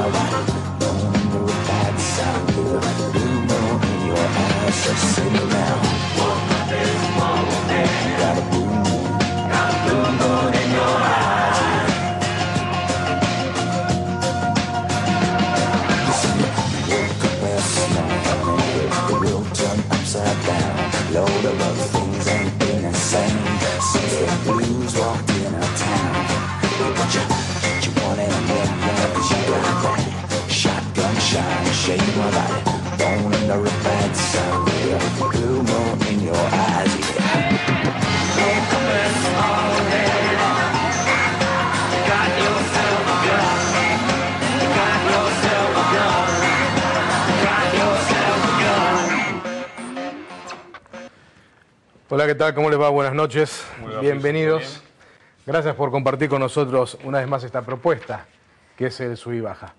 alright. Don't under a bad sound. Blue moon in your eyes, so say me now. You got a blue moon in your eyes. Listen, you woke up last night, honey. The world turned upside down. Lord, of other things ain't been the same since the blues walked in our town. But you want it, yeah, 'cause you got that shotgun shine, shade my light, born under a bad sound, yeah. Blue moon in your eyes, yeah. Woke up this morning, got yourself a gun, got yourself a gun, got yourself a gun. Hola, ¿qué tal? ¿Cómo les va? Buenas noches. Hola, Bienvenidos. Gracias por compartir con nosotros una vez más esta propuesta, que es el Sub y Baja.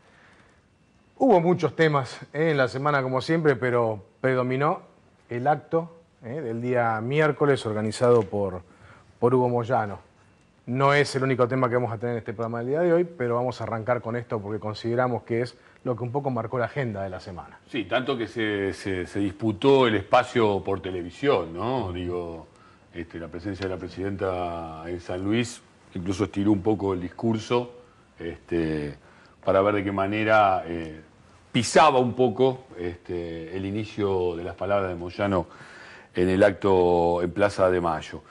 Hubo muchos temas en la semana, como siempre, pero predominó el acto del día miércoles organizado por Hugo Moyano. No es el único tema que vamos a tener en este programa del día de hoy, pero vamos a arrancar con esto porque consideramos que es lo que un poco marcó la agenda de la semana. Sí, tanto que se disputó el espacio por televisión, ¿no? Digo, la presencia de la presidenta en San Luis incluso estiró un poco el discurso para ver de qué manera pisaba un poco el inicio de las palabras de Moyano en el acto en Plaza de Mayo.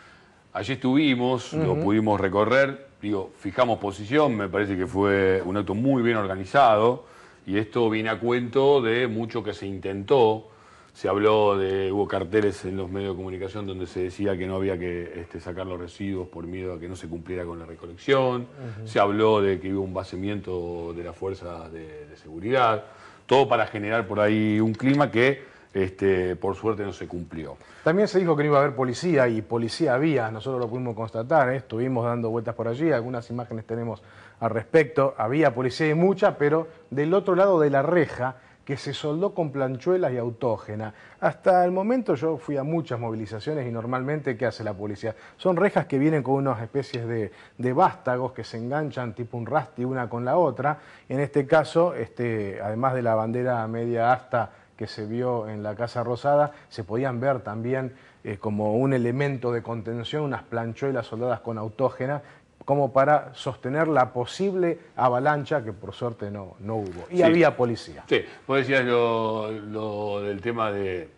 Allí estuvimos, lo pudimos recorrer, digo, fijamos posición, me parece que fue un acto muy bien organizado y esto viene a cuento de mucho que se intentó. Se habló hubo carteles en los medios de comunicación donde se decía que no había que sacar los residuos por miedo a que no se cumpliera con la recolección. Se habló de que hubo un vaciamiento de las fuerzas de seguridad. Todo para generar por ahí un clima que por suerte no se cumplió. También se dijo que no iba a haber policía y policía había, nosotros lo pudimos constatar, estuvimos dando vueltas por allí, algunas imágenes tenemos al respecto, había policía y mucha, pero del otro lado de la reja, que se soldó con planchuelas y autógena. Hasta el momento yo fui a muchas movilizaciones y normalmente, ¿qué hace la policía? Son rejas que vienen con unas especies de vástagos que se enganchan tipo un rasti una con la otra. En este caso, además de la bandera media asta que se vio en la Casa Rosada, se podían ver también como un elemento de contención unas planchuelas soldadas con autógena, como para sostener la posible avalancha, que por suerte no hubo. Y sí, había policía. Sí, vos decías lo del tema de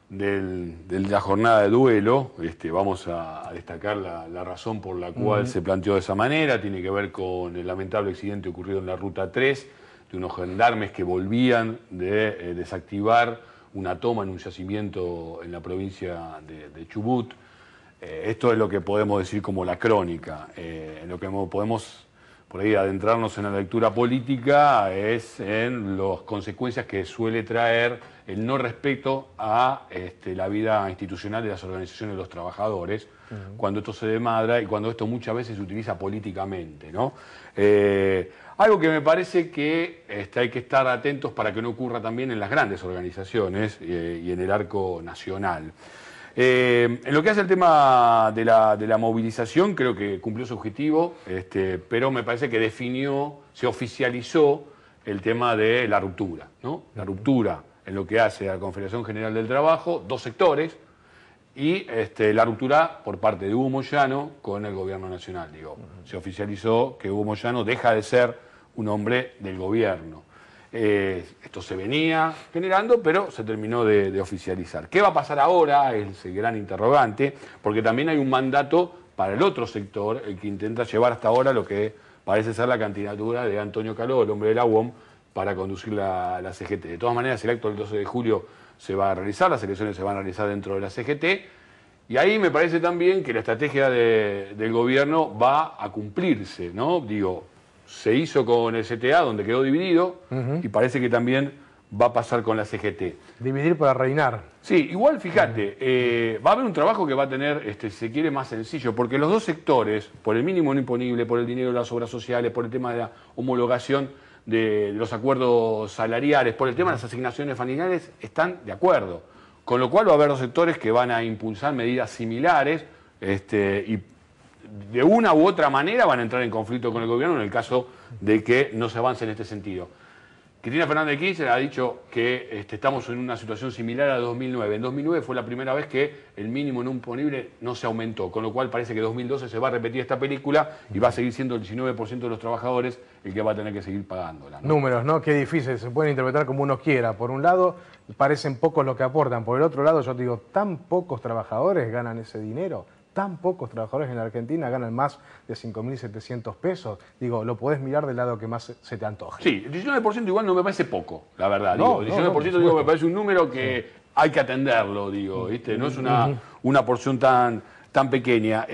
la jornada de duelo. Vamos a destacar la razón por la cual se planteó de esa manera. Tiene que ver con el lamentable accidente ocurrido en la Ruta 3, de unos gendarmes que volvían de desactivar una toma en un yacimiento en la provincia de Chubut. Esto es lo que podemos decir como la crónica. En lo que podemos por ahí adentrarnos en la lectura política es en las consecuencias que suele traer el no respeto a la vida institucional de las organizaciones de los trabajadores, cuando esto se desmadra y cuando esto muchas veces se utiliza políticamente, ¿no? Algo que me parece que hay que estar atentos para que no ocurra también en las grandes organizaciones y en el arco nacional. En lo que hace el tema de la movilización, creo que cumplió su objetivo, pero me parece que se oficializó el tema de la ruptura, ¿no? La ruptura en lo que hace a la Confederación General del Trabajo, dos sectores, y la ruptura por parte de Hugo Moyano con el gobierno nacional. Se oficializó que Hugo Moyano deja de ser un hombre del gobierno. Esto se venía generando, pero se terminó de oficializar. ¿Qué va a pasar ahora? Es el gran interrogante, porque también hay un mandato para el otro sector, el que intenta llevar hasta ahora lo que parece ser la candidatura de Antonio Caló, el hombre de la UOM, para conducir la CGT. De todas maneras, el acto del 12 de julio se va a realizar, las elecciones se van a realizar dentro de la CGT, y ahí me parece también que la estrategia del gobierno va a cumplirse, ¿no? Se hizo con el CTA, donde quedó dividido, y parece que también va a pasar con la CGT. Dividir para reinar. Sí, igual fíjate, va a haber un trabajo que va a tener, si se quiere, más sencillo, porque los dos sectores, por el mínimo no imponible, por el dinero de las obras sociales, por el tema de la homologación de los acuerdos salariales, por el tema de las asignaciones familiares, están de acuerdo. Con lo cual va a haber dos sectores que van a impulsar medidas similares y de una u otra manera van a entrar en conflicto con el gobierno en el caso de que no se avance en este sentido. Cristina Fernández de Kirchner ha dicho que estamos en una situación similar a 2009. En 2009 fue la primera vez que el mínimo no imponible no se aumentó, con lo cual parece que en 2012 se va a repetir esta película y va a seguir siendo el 19% de los trabajadores el que va a tener que seguir pagándola, ¿no? Números, ¿no? Qué difícil, se pueden interpretar como uno quiera. Por un lado, parecen pocos los que aportan. Por el otro lado, yo te digo, tan pocos trabajadores ganan ese dinero. Tan pocos trabajadores en la Argentina ganan más de 5.700 pesos. Digo, lo podés mirar del lado que más se te antoje. Sí, el 19% igual no me parece poco, la verdad. No, Digo, 19% digo, me parece un número que hay que atenderlo, digo, ¿viste? No es una porción tan pequeña.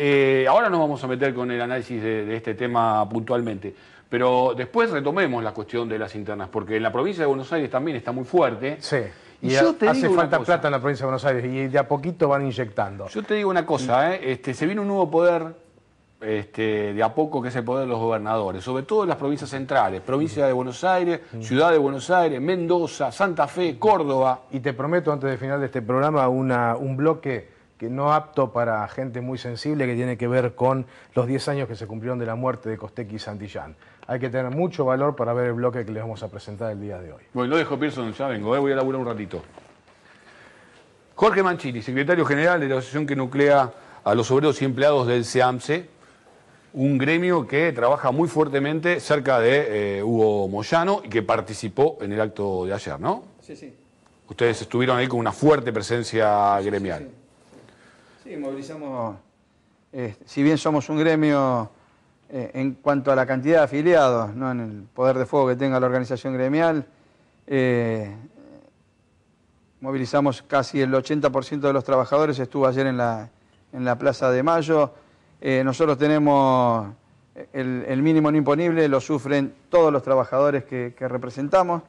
Ahora nos vamos a meter con el análisis de este tema puntualmente. Pero después retomemos la cuestión de las internas, porque en la provincia de Buenos Aires también está muy fuerte. Sí. Y yo te hace digo falta plata en la provincia de Buenos Aires y de a poquito van inyectando. Yo te digo una cosa, se viene un nuevo poder de a poco, que es el poder de los gobernadores, sobre todo en las provincias centrales, provincia de Buenos Aires, ciudad de Buenos Aires, Mendoza, Santa Fe, Córdoba. Y te prometo antes del final de este programa un bloque que no apto para gente muy sensible, que tiene que ver con los 10 años que se cumplieron de la muerte de Costecchi y Santillán. Hay que tener mucho valor para ver el bloque que les vamos a presentar el día de hoy. Bueno, lo dejo, Pearson, ya vengo, voy a laburar un ratito. Jorge Mancini, secretario general de la asociación que nuclea a los obreros y empleados del SEAMSE, un gremio que trabaja muy fuertemente cerca de Hugo Moyano y que participó en el acto de ayer, ¿no? Sí, sí. Ustedes estuvieron ahí con una fuerte presencia gremial. Sí, movilizamos, si bien somos un gremio en cuanto a la cantidad de afiliados, no en el poder de fuego que tenga la organización gremial, movilizamos casi el 80% de los trabajadores, estuvo ayer en la Plaza de Mayo. Nosotros tenemos el mínimo no imponible, lo sufren todos los representamos.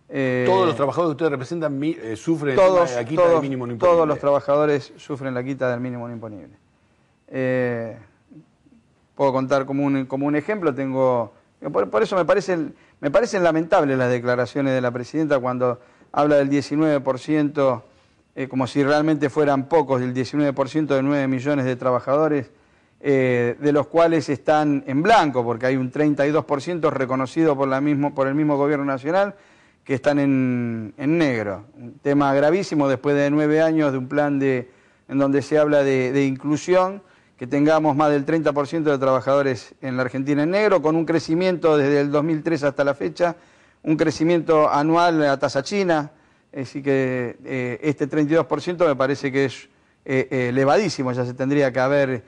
Todos los trabajadores que ustedes representan sufren la quita del mínimo no imponible. Todos los trabajadores sufren la quita del mínimo no imponible. Puedo contar como un ejemplo, por eso me parecen lamentables las declaraciones de la presidenta cuando habla del 19%, como si realmente fueran pocos, del 19% de 9 millones de trabajadores, de los cuales están en blanco, porque hay un 32% reconocido por el mismo gobierno nacional, que están en negro. Un tema gravísimo después de 9 años de un plan en donde se habla de inclusión, que tengamos más del 30% de trabajadores en la Argentina en negro, con un crecimiento desde el 2003 hasta la fecha, un crecimiento anual a tasa china, así que este 32% me parece que es elevadísimo, ya se tendría que haber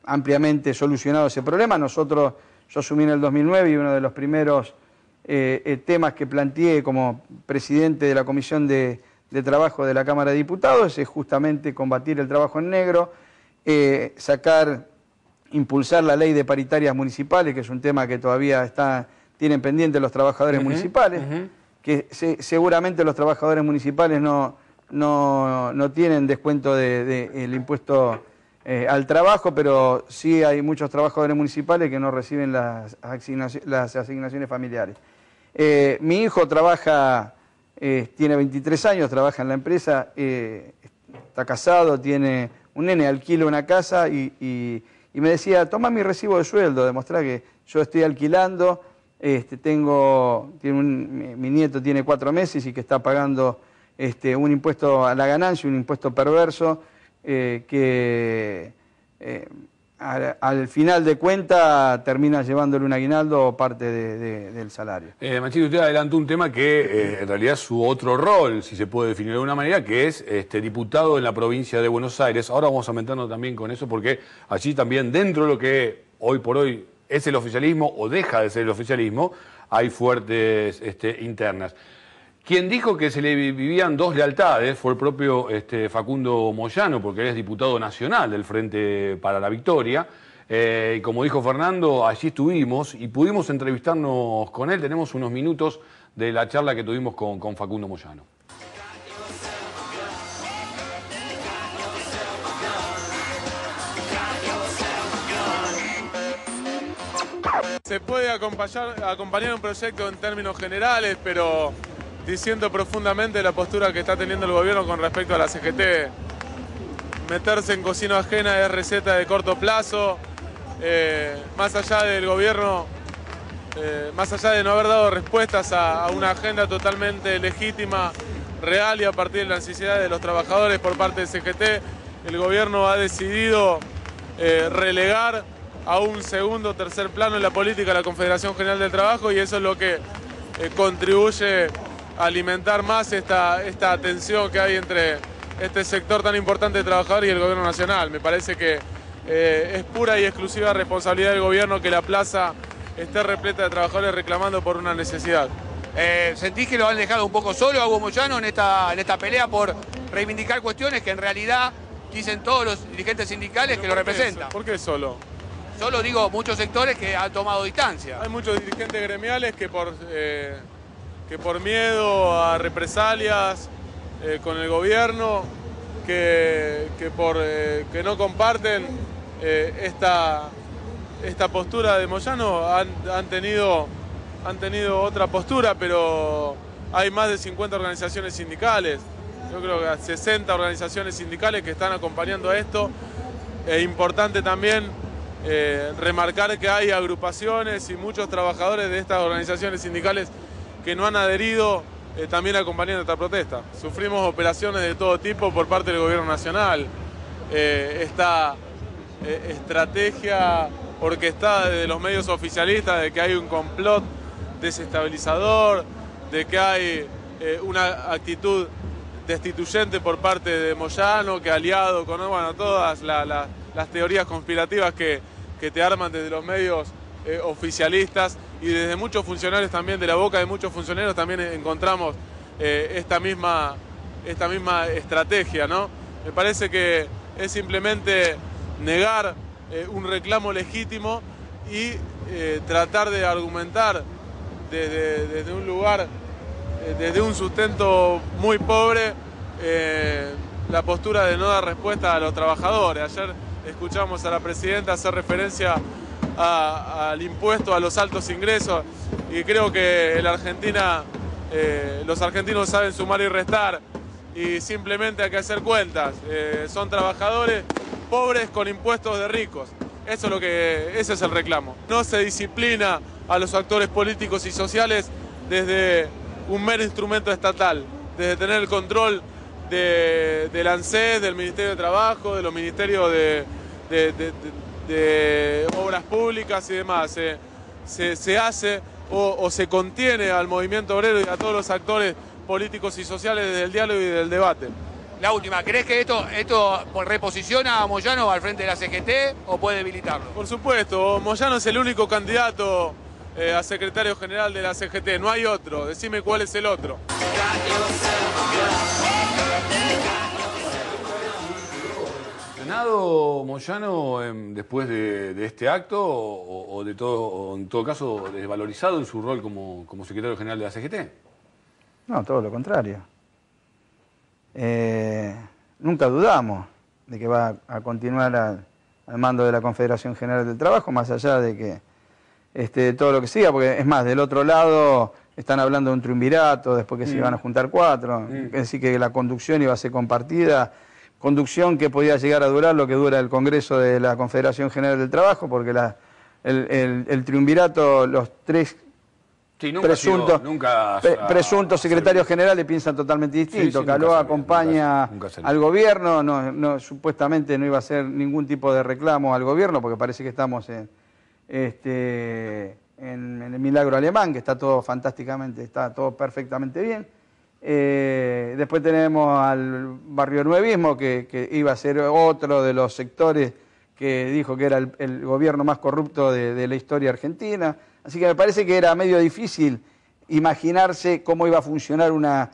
ampliamente solucionado ese problema. Yo asumí en el 2009 y uno de los primeros temas que planteé como presidente de la Comisión de Trabajo de la Cámara de Diputados es justamente combatir el trabajo en negro, impulsar la ley de paritarias municipales, que es un tema que todavía tienen pendiente los trabajadores municipales, que seguramente los trabajadores municipales no tienen descuento del impuesto al trabajo, pero sí hay muchos trabajadores municipales que no reciben las asignaciones familiares. Mi hijo tiene 23 años, trabaja en la empresa, está casado, tiene un nene, alquila una casa y me decía, toma mi recibo de sueldo, demostrá que yo estoy alquilando, mi nieto tiene 4 meses y que está pagando un impuesto a la ganancia, un impuesto perverso, que al final de cuenta termina llevándole un aguinaldo o parte del salario. Mancini, usted adelantó un tema que en realidad es su otro rol, si se puede definir de alguna manera, que es diputado en la provincia de Buenos Aires. Ahora vamos a meternos también con eso porque allí también, dentro de lo que hoy por hoy es el oficialismo o deja de ser el oficialismo, hay fuertes internas. Quien dijo que se le vivían 2 lealtades fue el propio Facundo Moyano, porque él es diputado nacional del Frente para la Victoria. Y como dijo Fernando, allí estuvimos y pudimos entrevistarnos con él. Tenemos unos minutos de la charla que tuvimos con Facundo Moyano. Se puede acompañar un proyecto en términos generales, pero diciendo profundamente la postura que está teniendo el gobierno con respecto a la CGT. Meterse en cocina ajena es receta de corto plazo. Más allá del gobierno más allá de no haber dado respuestas a una agenda totalmente legítima, real y a partir de las necesidades de los trabajadores por parte del CGT, el gobierno ha decidido relegar a un segundo o tercer plano en la política de la Confederación General del Trabajo, y eso es lo que contribuye a alimentar más esta tensión que hay entre este sector tan importante de trabajadores y el gobierno nacional. Me parece que es pura y exclusiva responsabilidad del gobierno que la plaza esté repleta de trabajadores reclamando por una necesidad. ¿Sentís que lo han dejado un poco solo a Hugo Moyano en esta pelea por reivindicar cuestiones que en realidad dicen todos los dirigentes sindicales que lo representan? ¿Por qué solo? Solo digo muchos sectores que han tomado distancia. Hay muchos dirigentes gremiales que por miedo a represalias con el gobierno, que no comparten esta postura de Moyano, han tenido otra postura, pero hay más de 50 organizaciones sindicales, yo creo que 60 organizaciones sindicales que están acompañando a esto. Es importante también remarcar que hay agrupaciones y muchos trabajadores de estas organizaciones sindicales que no han adherido también acompañando esta protesta. Sufrimos operaciones de todo tipo por parte del gobierno nacional. Esta estrategia orquestada desde los medios oficialistas de que hay un complot desestabilizador, de que hay una actitud destituyente por parte de Moyano, que aliado con todas las teorías conspirativas que te arman desde los medios oficialistas y desde muchos funcionarios también, de la boca de muchos funcionarios también encontramos esta misma estrategia, ¿no? Me parece que es simplemente negar un reclamo legítimo y tratar de argumentar desde un lugar, desde un sustento muy pobre, la postura de no dar respuesta a los trabajadores. Ayer escuchamos a la presidenta hacer referencia al impuesto a los altos ingresos y creo que en la Argentina los argentinos saben sumar y restar y simplemente hay que hacer cuentas. Son trabajadores pobres con impuestos de ricos. Ese es el reclamo. No se disciplina a los actores políticos y sociales desde un mero instrumento estatal, desde tener el control del ANSES, del Ministerio de Trabajo, de los ministerios de Obras Públicas y demás. Se hace o se contiene al movimiento obrero y a todos los actores políticos y sociales desde el diálogo y del debate. La última, ¿crees que esto reposiciona a Moyano al frente de la CGT o puede debilitarlo? Por supuesto, Moyano es el único candidato a secretario general de la CGT, no hay otro, decime cuál es el otro. ¿Ganado Moyano después de este acto o en todo caso desvalorizado en su rol como secretario general de la CGT? No, todo lo contrario. Nunca dudamos de que va a continuar al mando de la Confederación General del Trabajo, más allá de que todo lo que siga, porque es más, del otro lado están hablando de un triunvirato, después que se iban a juntar 4, es decir, que la conducción iba a ser compartida, conducción que podía llegar a durar lo que dura el Congreso de la Confederación General del Trabajo, porque el triunvirato, los 3 presuntos secretarios generales piensan totalmente distinto. Sí, Caló acompaña nunca al gobierno, supuestamente no iba a hacer ningún tipo de reclamo al gobierno, porque parece que estamos en el milagro alemán, que está todo fantásticamente, está todo perfectamente bien. Después tenemos al barrio nuevismo, que iba a ser otro de los sectores que dijo que era el gobierno más corrupto de la historia argentina. Así que me parece que era medio difícil imaginarse cómo iba a funcionar una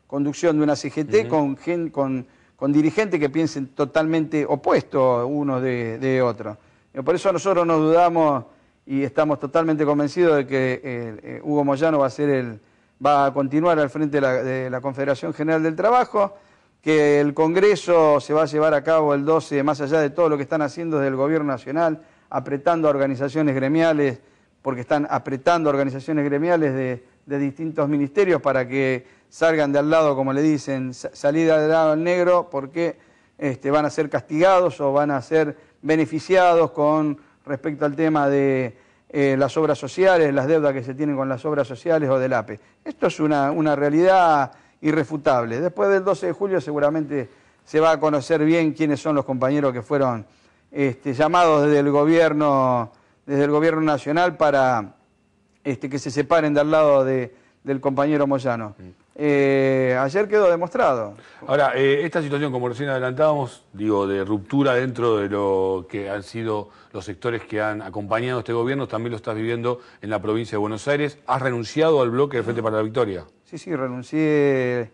conducción de una CGT con dirigentes que piensen totalmente opuestos uno de otro. Por eso nosotros no dudamos y estamos totalmente convencidos de que Hugo Moyano va a continuar al frente de la Confederación General del Trabajo, que el Congreso se va a llevar a cabo el 12, más allá de todo lo que están haciendo desde el Gobierno Nacional, apretando a organizaciones gremiales, porque están apretando a organizaciones gremiales de distintos ministerios para que salgan de al lado, como le dicen, salida del lado al negro, porque van a ser castigados o van a ser beneficiados con respecto al tema de las obras sociales, las deudas que se tienen con las obras sociales o del APE. Esto es una realidad irrefutable. Después del 12 de julio seguramente se va a conocer bien quiénes son los compañeros que fueron llamados desde el gobierno nacional para que se separen del lado del compañero Moyano. Ayer quedó demostrado. Ahora, esta situación, como recién adelantábamos, digo, de ruptura dentro de lo que han sido los sectores que han acompañado a este gobierno, también lo estás viviendo en la provincia de Buenos Aires. ¿Has renunciado al bloque del Frente para la Victoria? Sí, renuncié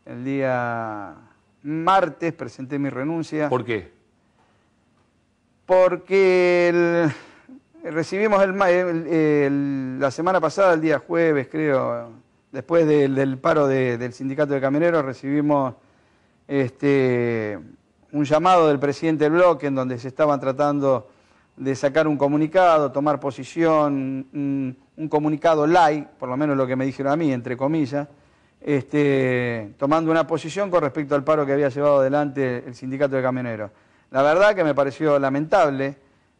el día martes, presenté mi renuncia. ¿Por qué? Porque recibimos la semana pasada, el día jueves, creo, después del paro del sindicato de camioneros, recibimos un llamado del presidente del bloque en donde se estaban tratando de sacar un comunicado, tomar posición, un comunicado light, por lo menos lo que me dijeron a mí, entre comillas, tomando una posición con respecto al paro que había llevado adelante el sindicato de camioneros. La verdad que me pareció lamentable,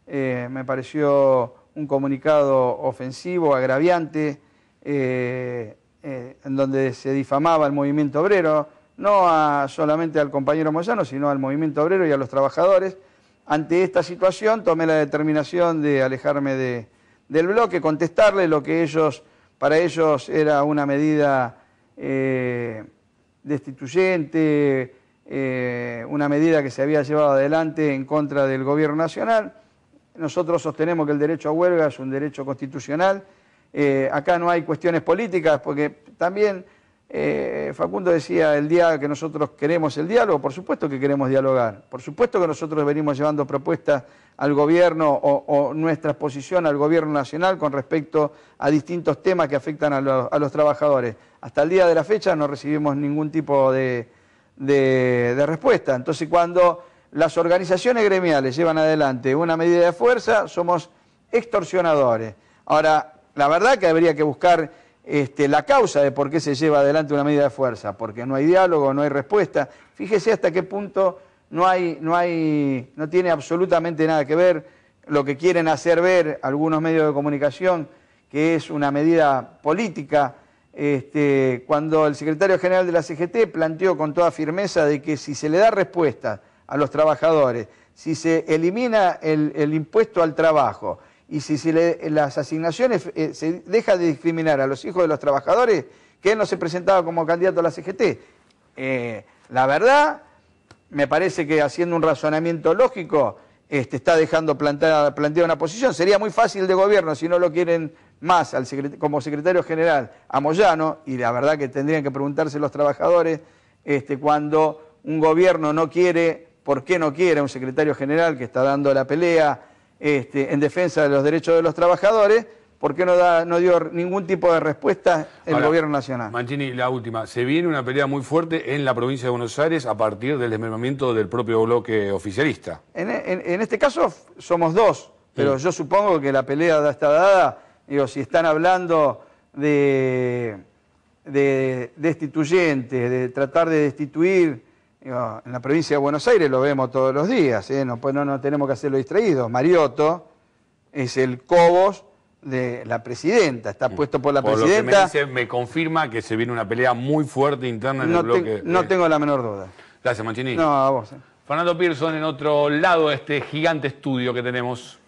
me pareció un comunicado ofensivo, agraviante, en donde se difamaba al movimiento obrero, no solamente al compañero Moyano, sino al movimiento obrero y a los trabajadores. Ante esta situación tomé la determinación de alejarme del bloque, contestarle lo que para ellos era una medida destituyente, una medida que se había llevado adelante en contra del gobierno nacional. Nosotros sostenemos que el derecho a huelga es un derecho constitucional. Acá no hay cuestiones políticas, porque también Facundo decía el día que nosotros queremos el diálogo. Por supuesto que queremos dialogar, por supuesto que nosotros venimos llevando propuestas al gobierno o nuestra exposición al gobierno nacional con respecto a distintos temas que afectan a los trabajadores. Hasta el día de la fecha no recibimos ningún tipo de respuesta. Entonces, cuando las organizaciones gremiales llevan adelante una medida de fuerza, somos extorsionadores. Ahora, la verdad que habría que buscar la causa de por qué se lleva adelante una medida de fuerza, porque no hay diálogo, no hay respuesta. Fíjese hasta qué punto no tiene absolutamente nada que ver lo que quieren hacer ver algunos medios de comunicación, que es una medida política, cuando el secretario general de la CGT planteó con toda firmeza de que si se le da respuesta a los trabajadores, si se elimina el impuesto al trabajo, y si las asignaciones se deja de discriminar a los hijos de los trabajadores, que él no se presentaba como candidato a la CGT. La verdad, me parece que haciendo un razonamiento lógico, está dejando planteada una posición. Sería muy fácil de gobierno si no lo quieren más como secretario general a Moyano, y la verdad que tendrían que preguntarse los trabajadores cuando un gobierno no quiere, ¿por qué no quiere un secretario general que está dando la pelea en defensa de los derechos de los trabajadores? ¿Por qué no dio ningún tipo de respuesta el gobierno nacional? Mancini, la última. Se viene una pelea muy fuerte en la provincia de Buenos Aires a partir del desmembramiento del propio bloque oficialista. En este caso somos dos, pero yo supongo que la pelea está dada. Digo, si están hablando de destituyentes, de tratar de destituir, digo, en la provincia de Buenos Aires lo vemos todos los días, no tenemos que hacerlo distraídos. Mariotto es el Cobos de la presidenta, está puesto por la presidenta. Lo que me dice, me confirma que se viene una pelea muy fuerte interna en el bloque. No tengo la menor duda. Gracias, Mancini. No, a vos. Fernando Pearson en otro lado de este gigante estudio que tenemos.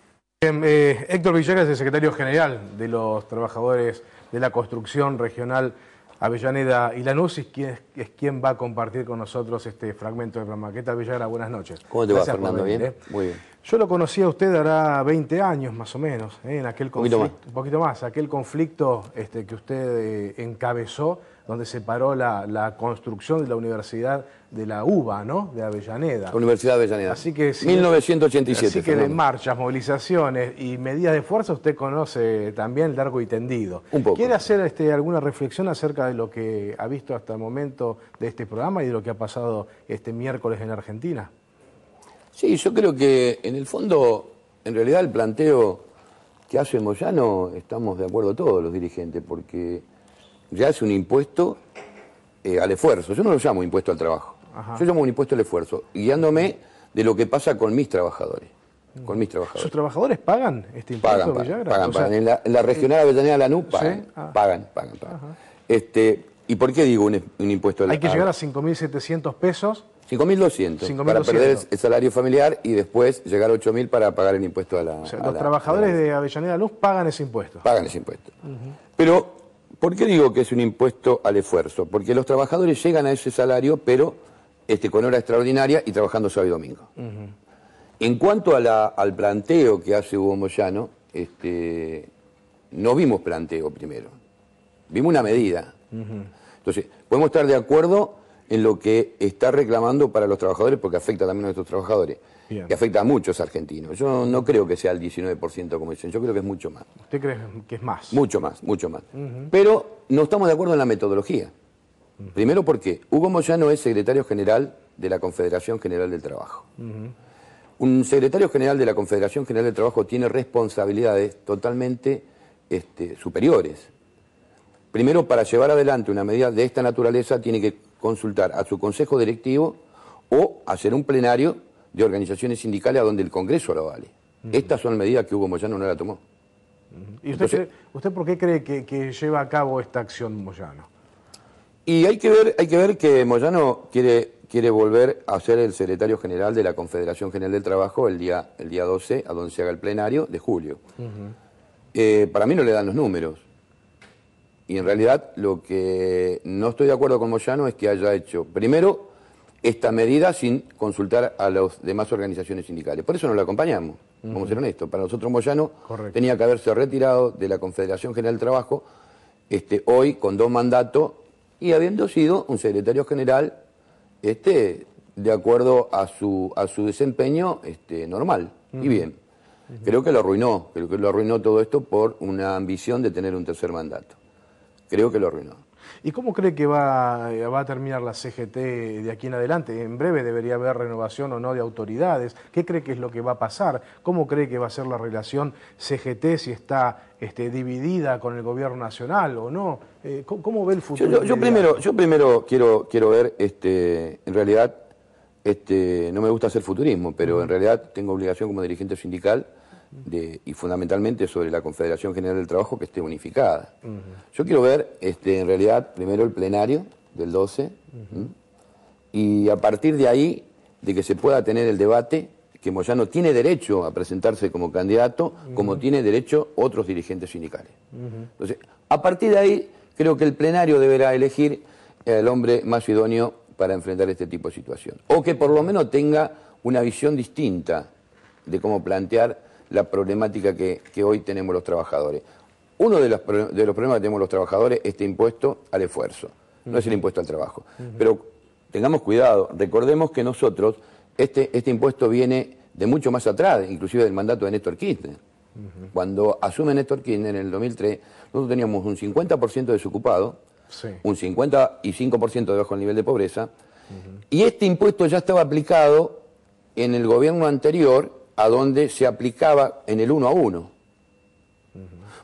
Héctor Villegas es el secretario general de los trabajadores de la construcción regional Avellaneda y Lanús, es quien va a compartir con nosotros este fragmento del programa. ¿Qué tal, Villegas? Buenas noches. ¿Cómo te va, Fernando? ¿Bien? Muy bien. Yo lo conocí a usted hará 20 años más o menos, en aquel conflicto, un poquito más, aquel conflicto que usted encabezó, donde se paró la construcción de la Universidad de la UBA, ¿no? De Avellaneda. La Universidad de Avellaneda. Así que 1987. Así que de marchas, movilizaciones y medidas de fuerza usted conoce también largo y tendido. Un poco. ¿Quiere hacer alguna reflexión acerca de lo que ha visto hasta el momento de este programa y de lo que ha pasado este miércoles en Argentina? Sí, yo creo que en el fondo, en realidad el planteo que hace Moyano, estamos de acuerdo todos los dirigentes, porque ya es un impuesto al esfuerzo. Yo no lo llamo impuesto al trabajo. Ajá. Yo llamo un impuesto al esfuerzo, guiándome de lo que pasa con mis trabajadores. con mis trabajadores. ¿Sus trabajadores pagan este impuesto, Villagra? Pagan. En la regional Avellaneda Lanús pagan. ¿Sí? Pagan. ¿Y por qué digo un impuesto? Hay que llegar a 5.700 pesos. 5.200 para perder el salario familiar y después llegar a 8.000 para pagar el impuesto a la... O sea, los trabajadores de Avellaneda Luz pagan ese impuesto. Pagan ese impuesto. Pero, ¿por qué digo que es un impuesto al esfuerzo? Porque los trabajadores llegan a ese salario, pero con hora extraordinaria y trabajando sábado y domingo. En cuanto al planteo que hace Hugo Moyano, no vimos planteo primero. Vimos una medida. Entonces, podemos estar de acuerdo en lo que está reclamando para los trabajadores, porque afecta también a nuestros trabajadores, que afecta a muchos argentinos. Yo no creo que sea el 19% como dicen, yo creo que es mucho más. ¿Usted cree que es más? Mucho más. Pero no estamos de acuerdo en la metodología. Primero porque Hugo Moyano es secretario general de la Confederación General del Trabajo. Un secretario general de la Confederación General del Trabajo tiene responsabilidades totalmente superiores. Primero, para llevar adelante una medida de esta naturaleza, tiene que consultar a su consejo directivo o hacer un plenario de organizaciones sindicales a donde el Congreso lo vale. Estas son medidas que Hugo Moyano no la tomó. ¿Y usted por qué cree que lleva a cabo esta acción Moyano? Y hay que ver que Moyano quiere volver a ser el secretario general de la Confederación General del Trabajo el día 12, a donde se haga el plenario de julio. Para mí no le dan los números. Y en realidad lo que no estoy de acuerdo con Moyano es que haya hecho, primero, esta medida sin consultar a las demás organizaciones sindicales. Por eso no la acompañamos, vamos a ser honestos. Para nosotros Moyano tenía que haberse retirado de la Confederación General del Trabajo hoy con 2 mandatos y habiendo sido un secretario general de acuerdo a su desempeño normal y bien. Creo que lo arruinó todo esto por una ambición de tener un tercer mandato. Creo que lo arruinó. ¿Y cómo cree que va a terminar la CGT de aquí en adelante? En breve debería haber renovación o no de autoridades. ¿Qué cree que es lo que va a pasar? ¿Cómo cree que va a ser la relación CGT si está dividida con el gobierno nacional o no? ¿Cómo ve el futuro? Yo primero quiero ver, en realidad, no me gusta hacer futurismo, pero en realidad tengo obligación como dirigente sindical y fundamentalmente sobre la Confederación General del Trabajo que esté unificada. Yo quiero ver en realidad primero el plenario del 12 y a partir de ahí de que se pueda tener el debate, que Moyano tiene derecho a presentarse como candidato como tiene derecho otros dirigentes sindicales. Entonces, a partir de ahí creo que el plenario deberá elegir al hombre más idóneo para enfrentar este tipo de situación, o que por lo menos tenga una visión distinta de cómo plantear la problemática que hoy tenemos los trabajadores. Uno de los problemas que tenemos los trabajadores es este impuesto al esfuerzo, no es el impuesto al trabajo. Pero tengamos cuidado, recordemos que nosotros, este impuesto viene de mucho más atrás, inclusive del mandato de Néstor Kirchner. Cuando asume Néstor Kirchner en el 2003, nosotros teníamos un 50% de desocupado, un 55% de bajo nivel de pobreza, y este impuesto ya estaba aplicado en el gobierno anterior, a donde se aplicaba en el 1 a 1.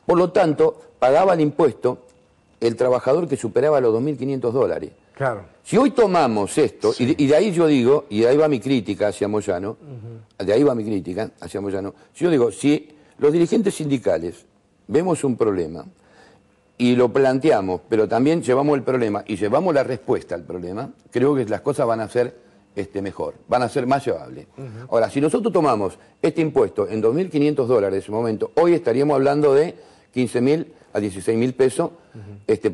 Por lo tanto, pagaba el impuesto el trabajador que superaba los $2.500. Claro. Si hoy tomamos esto, y de ahí yo digo, y de ahí va mi crítica hacia Moyano, si yo digo, si los dirigentes sindicales vemos un problema y lo planteamos, pero también llevamos el problema y llevamos la respuesta al problema, creo que las cosas van a ser mejor, van a ser más llevables. Ahora, si nosotros tomamos este impuesto en $2.500 en ese momento, hoy estaríamos hablando de 15.000 a 16.000 pesos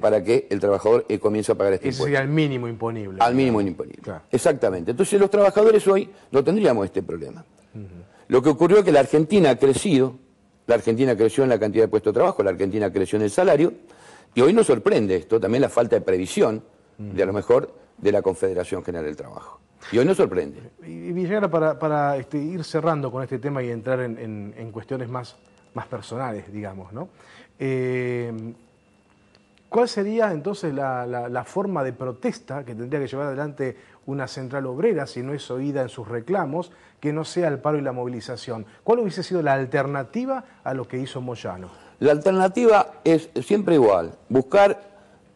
para que el trabajador comience a pagar este impuesto. Ese sería el mínimo imponible. Al mínimo imponible. Claro. Exactamente. Entonces los trabajadores hoy no tendríamos este problema. Lo que ocurrió es que la Argentina ha crecido, la Argentina creció en la cantidad de puestos de trabajo, la Argentina creció en el salario, y hoy nos sorprende esto, también la falta de previsión, de a lo mejor, de la Confederación General del Trabajo. Y hoy nos sorprende. Y Villagra, para ir cerrando con este tema y entrar en cuestiones más personales, digamos, ¿no? ¿Cuál sería entonces la forma de protesta que tendría que llevar adelante una central obrera si no es oída en sus reclamos, que no sea el paro y la movilización? ¿Cuál hubiese sido la alternativa a lo que hizo Moyano? La alternativa es siempre igual, buscar,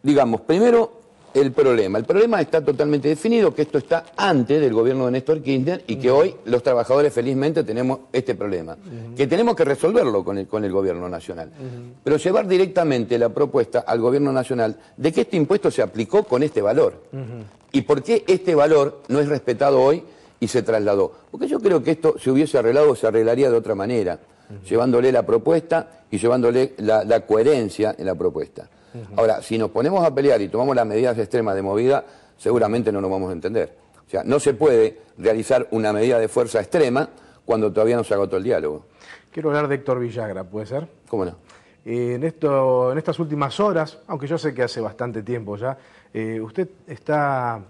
digamos, primero el problema? El problema está totalmente definido, que esto está antes del gobierno de Néstor Kirchner y que hoy los trabajadores felizmente tenemos este problema, que tenemos que resolverlo con el gobierno nacional. Pero llevar directamente la propuesta al gobierno nacional de que este impuesto se aplicó con este valor. ¿Y por qué este valor no es respetado hoy y se trasladó? Porque yo creo que esto se hubiese arreglado, se arreglaría de otra manera, llevándole la propuesta y llevándole la coherencia en la propuesta. Ahora, si nos ponemos a pelear y tomamos las medidas extremas de movida, seguramente no nos vamos a entender. O sea, no se puede realizar una medida de fuerza extrema cuando todavía no se agotó el diálogo. Quiero hablar de Héctor Villagra, ¿puede ser? ¿Cómo no? En estas últimas horas, aunque yo sé que hace bastante tiempo ya, usted está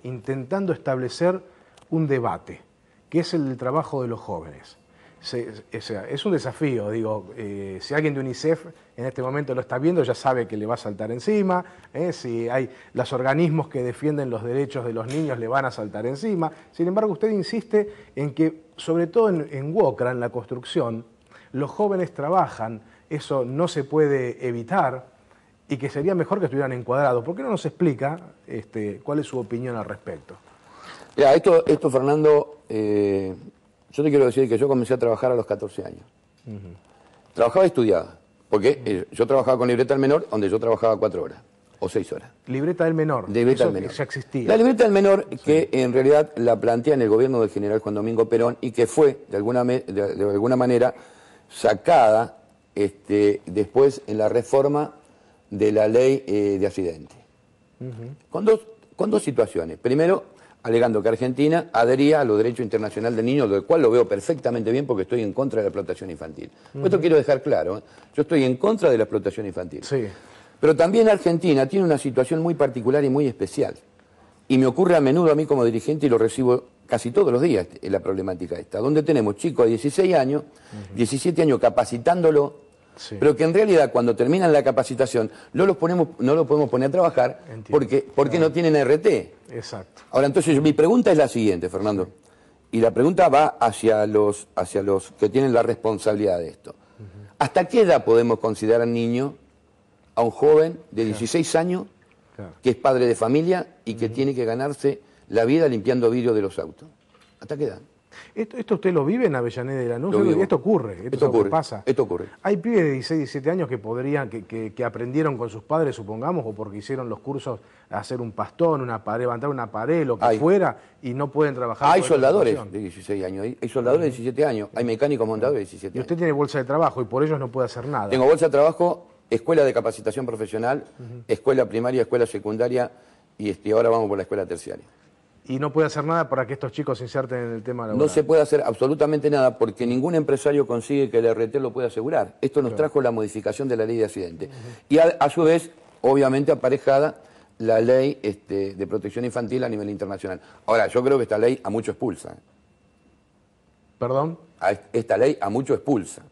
intentando establecer un debate, que es el trabajo de los jóvenes. Es un desafío, digo, si alguien de UNICEF en este momento lo está viendo, ya sabe que le va a saltar encima, si hay los organismos que defienden los derechos de los niños le van a saltar encima. Sin embargo, usted insiste en que, sobre todo en UOCRA, en la construcción, los jóvenes trabajan, eso no se puede evitar y que sería mejor que estuvieran encuadrados. ¿Por qué no nos explica cuál es su opinión al respecto? Mira, esto Fernando, yo te quiero decir que yo comencé a trabajar a los 14 años. Trabajaba y estudiaba, porque yo trabajaba con libreta del menor, donde yo trabajaba 4 horas o 6 horas. Libreta del menor, libreta eso del menor. Ya existía. La libreta del menor, sí, que en realidad la plantea en el gobierno del general Juan Domingo Perón y que fue, de alguna manera, sacada después en la reforma de la ley de accidente. Con dos situaciones. Primero, alegando que Argentina adhería a los derechos internacionales del niño, lo cual lo veo perfectamente bien porque estoy en contra de la explotación infantil. Esto quiero dejar claro, yo estoy en contra de la explotación infantil. Sí. Pero también Argentina tiene una situación muy particular y muy especial. Y me ocurre a menudo a mí como dirigente y lo recibo casi todos los días en la problemática esta, donde tenemos chicos de 16 años, 17 años capacitándolo, sí, pero que en realidad cuando terminan la capacitación no los podemos poner a trabajar. Entiendo. porque no tienen RT. Exacto. Ahora, entonces, mi pregunta es la siguiente, Fernando, y la pregunta va hacia los que tienen la responsabilidad de esto. ¿Hasta qué edad podemos considerar niño a un joven de 16 años que es padre de familia y que tiene que ganarse la vida limpiando vidrio de los autos? ¿Hasta qué edad? ¿Esto usted lo vive en Avellaneda de Lanús? Esto ocurre, esto pasa. Esto ocurre. Hay pibes de 16, 17 años que podrían, que aprendieron con sus padres, supongamos, o porque hicieron los cursos a hacer un pastón, una pared, levantar una pared, lo que fuera, y no pueden trabajar. Hay soldadores de 16 años, hay soldadores de 17 años, hay mecánicos montadores de 17 años. Y usted tiene bolsa de trabajo y por ellos no puede hacer nada. Tengo bolsa de trabajo, escuela de capacitación profesional, escuela primaria, escuela secundaria y ahora vamos por la escuela terciaria. Y no puede hacer nada para que estos chicos se inserten en el tema laboral. No se puede hacer absolutamente nada porque ningún empresario consigue que el RT lo pueda asegurar. Esto nos trajo la modificación de la ley de accidente. Y a su vez, obviamente, aparejada la ley de protección infantil a nivel internacional. Ahora, yo creo que esta ley a mucho expulsa. ¿Perdón? Esta ley a mucho expulsa.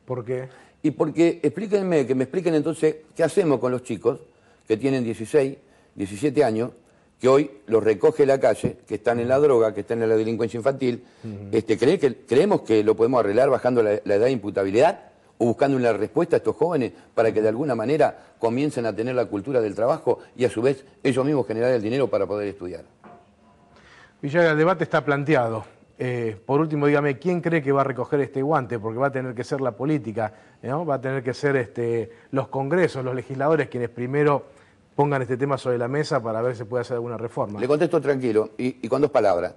¿Por qué? Y porque, que me expliquen entonces qué hacemos con los chicos que tienen 16, 17 años, que hoy los recoge la calle, que están en la droga, que están en la delincuencia infantil. ¿Creemos que lo podemos arreglar bajando la edad de imputabilidad o buscando una respuesta a estos jóvenes para que de alguna manera comiencen a tener la cultura del trabajo y a su vez ellos mismos generar el dinero para poder estudiar? Villagra, el debate está planteado. Por último, dígame, ¿quién cree que va a recoger este guante? Porque va a tener que ser la política, ¿no? Va a tener que ser los congresos, los legisladores quienes primero pongan este tema sobre la mesa para ver si se puede hacer alguna reforma. Le contesto tranquilo y con 2 palabras.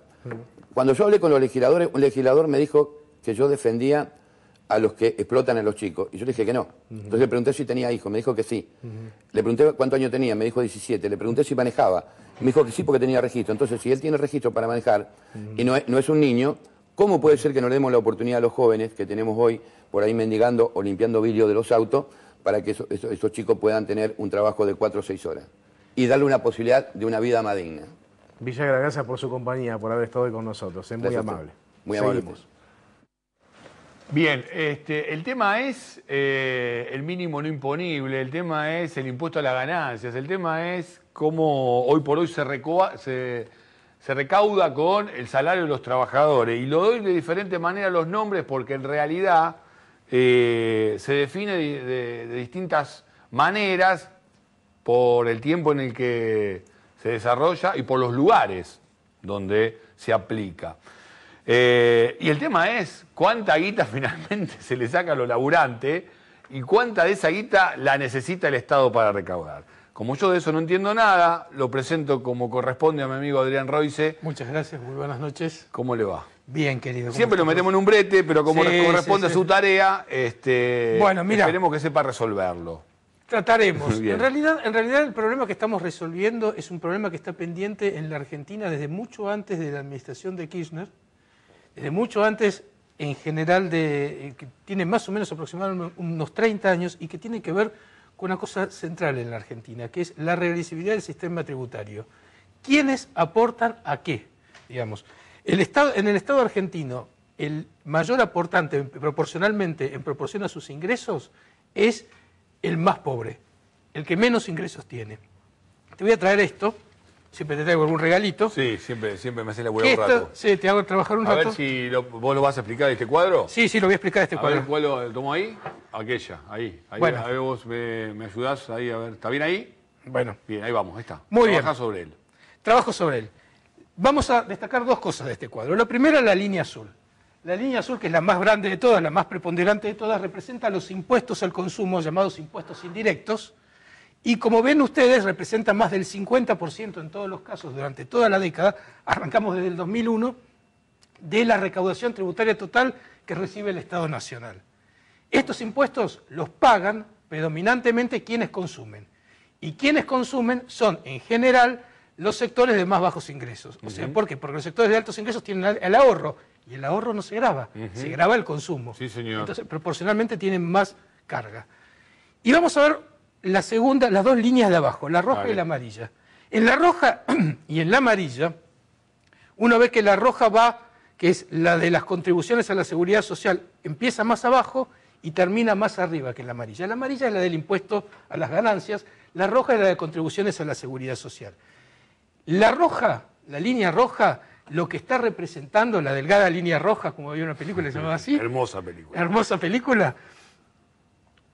Cuando yo hablé con los legisladores, un legislador me dijo que yo defendía a los que explotan a los chicos. Y yo le dije que no. Entonces le pregunté si tenía hijos, me dijo que sí. Le pregunté cuántos años tenía, me dijo 17. Le pregunté si manejaba, me dijo que sí porque tenía registro. Entonces, si él tiene registro para manejar y no es un niño, ¿cómo puede ser que no le demos la oportunidad a los jóvenes que tenemos hoy por ahí mendigando o limpiando vidrio de los autos para que esos chicos puedan tener un trabajo de 4 o 6 horas y darle una posibilidad de una vida más digna? Villagra, gracias por su compañía, por haber estado hoy con nosotros. Es muy amable. Muy amable. Bien, el tema es el mínimo no imponible, el tema es el impuesto a las ganancias, el tema es cómo hoy por hoy se recauda con el salario de los trabajadores. Y lo doy de diferente manera los nombres porque en realidad se define de distintas maneras por el tiempo en el que se desarrolla y por los lugares donde se aplica. Y el tema es cuánta guita finalmente se le saca a los laburantes y cuánta de esa guita la necesita el Estado para recaudar. Como yo de eso no entiendo nada, lo presento como corresponde a mi amigo Adrián Royce. Muchas gracias, muy buenas noches. ¿Cómo le va? Bien, querido. Siempre lo metemos en un brete, pero como corresponde a su tarea, bueno, mira, esperemos que sepa resolverlo. Trataremos. En realidad el problema que estamos resolviendo es un problema que está pendiente en la Argentina desde mucho antes de la administración de Kirchner, desde mucho antes en general que tiene más o menos aproximadamente unos 30 años y que tiene que ver con una cosa central en la Argentina, que es la regresividad del sistema tributario. ¿Quiénes aportan a qué? Digamos, en el Estado argentino, el mayor aportante proporcionalmente, en proporción a sus ingresos, es el más pobre, el que menos ingresos tiene. Te voy a traer esto, siempre te traigo algún regalito. Sí, siempre me hace la hueá un rato. Sí, te hago trabajar un rato. A ver si vos lo vas a explicar este cuadro. Sí, lo voy a explicar este cuadro. A ver, ¿cuál lo tomo ahí? Aquella, ahí. Bueno. A ver, vos me ayudás ahí, a ver. ¿Está bien ahí? Bueno. Bien, ahí vamos, ahí está. Muy bien. Trabajá sobre él. Trabajo sobre él. Vamos a destacar dos cosas de este cuadro. La primera, la línea azul. La línea azul, que es la más grande de todas, la más preponderante de todas, representa los impuestos al consumo, llamados impuestos indirectos, y como ven ustedes, representa más del 50% en todos los casos durante toda la década, arrancamos desde el 2001, de la recaudación tributaria total que recibe el Estado Nacional. Estos impuestos los pagan predominantemente quienes consumen, y quienes consumen son, en general, los sectores de más bajos ingresos. O sea, ¿por qué? Porque los sectores de altos ingresos tienen el ahorro, y el ahorro no se grava, se grava el consumo. Sí, señor. Entonces, proporcionalmente tienen más carga. Y vamos a ver las dos líneas de abajo, la roja y la amarilla. En la roja y en la amarilla, uno ve que la roja va, que es la de las contribuciones a la seguridad social, empieza más abajo y termina más arriba que la amarilla. La amarilla es la del impuesto a las ganancias, la roja es la de contribuciones a la seguridad social. La roja, la línea roja, lo que está representando, la delgada línea roja, como había una película que se llamaba así. Hermosa película. Hermosa película.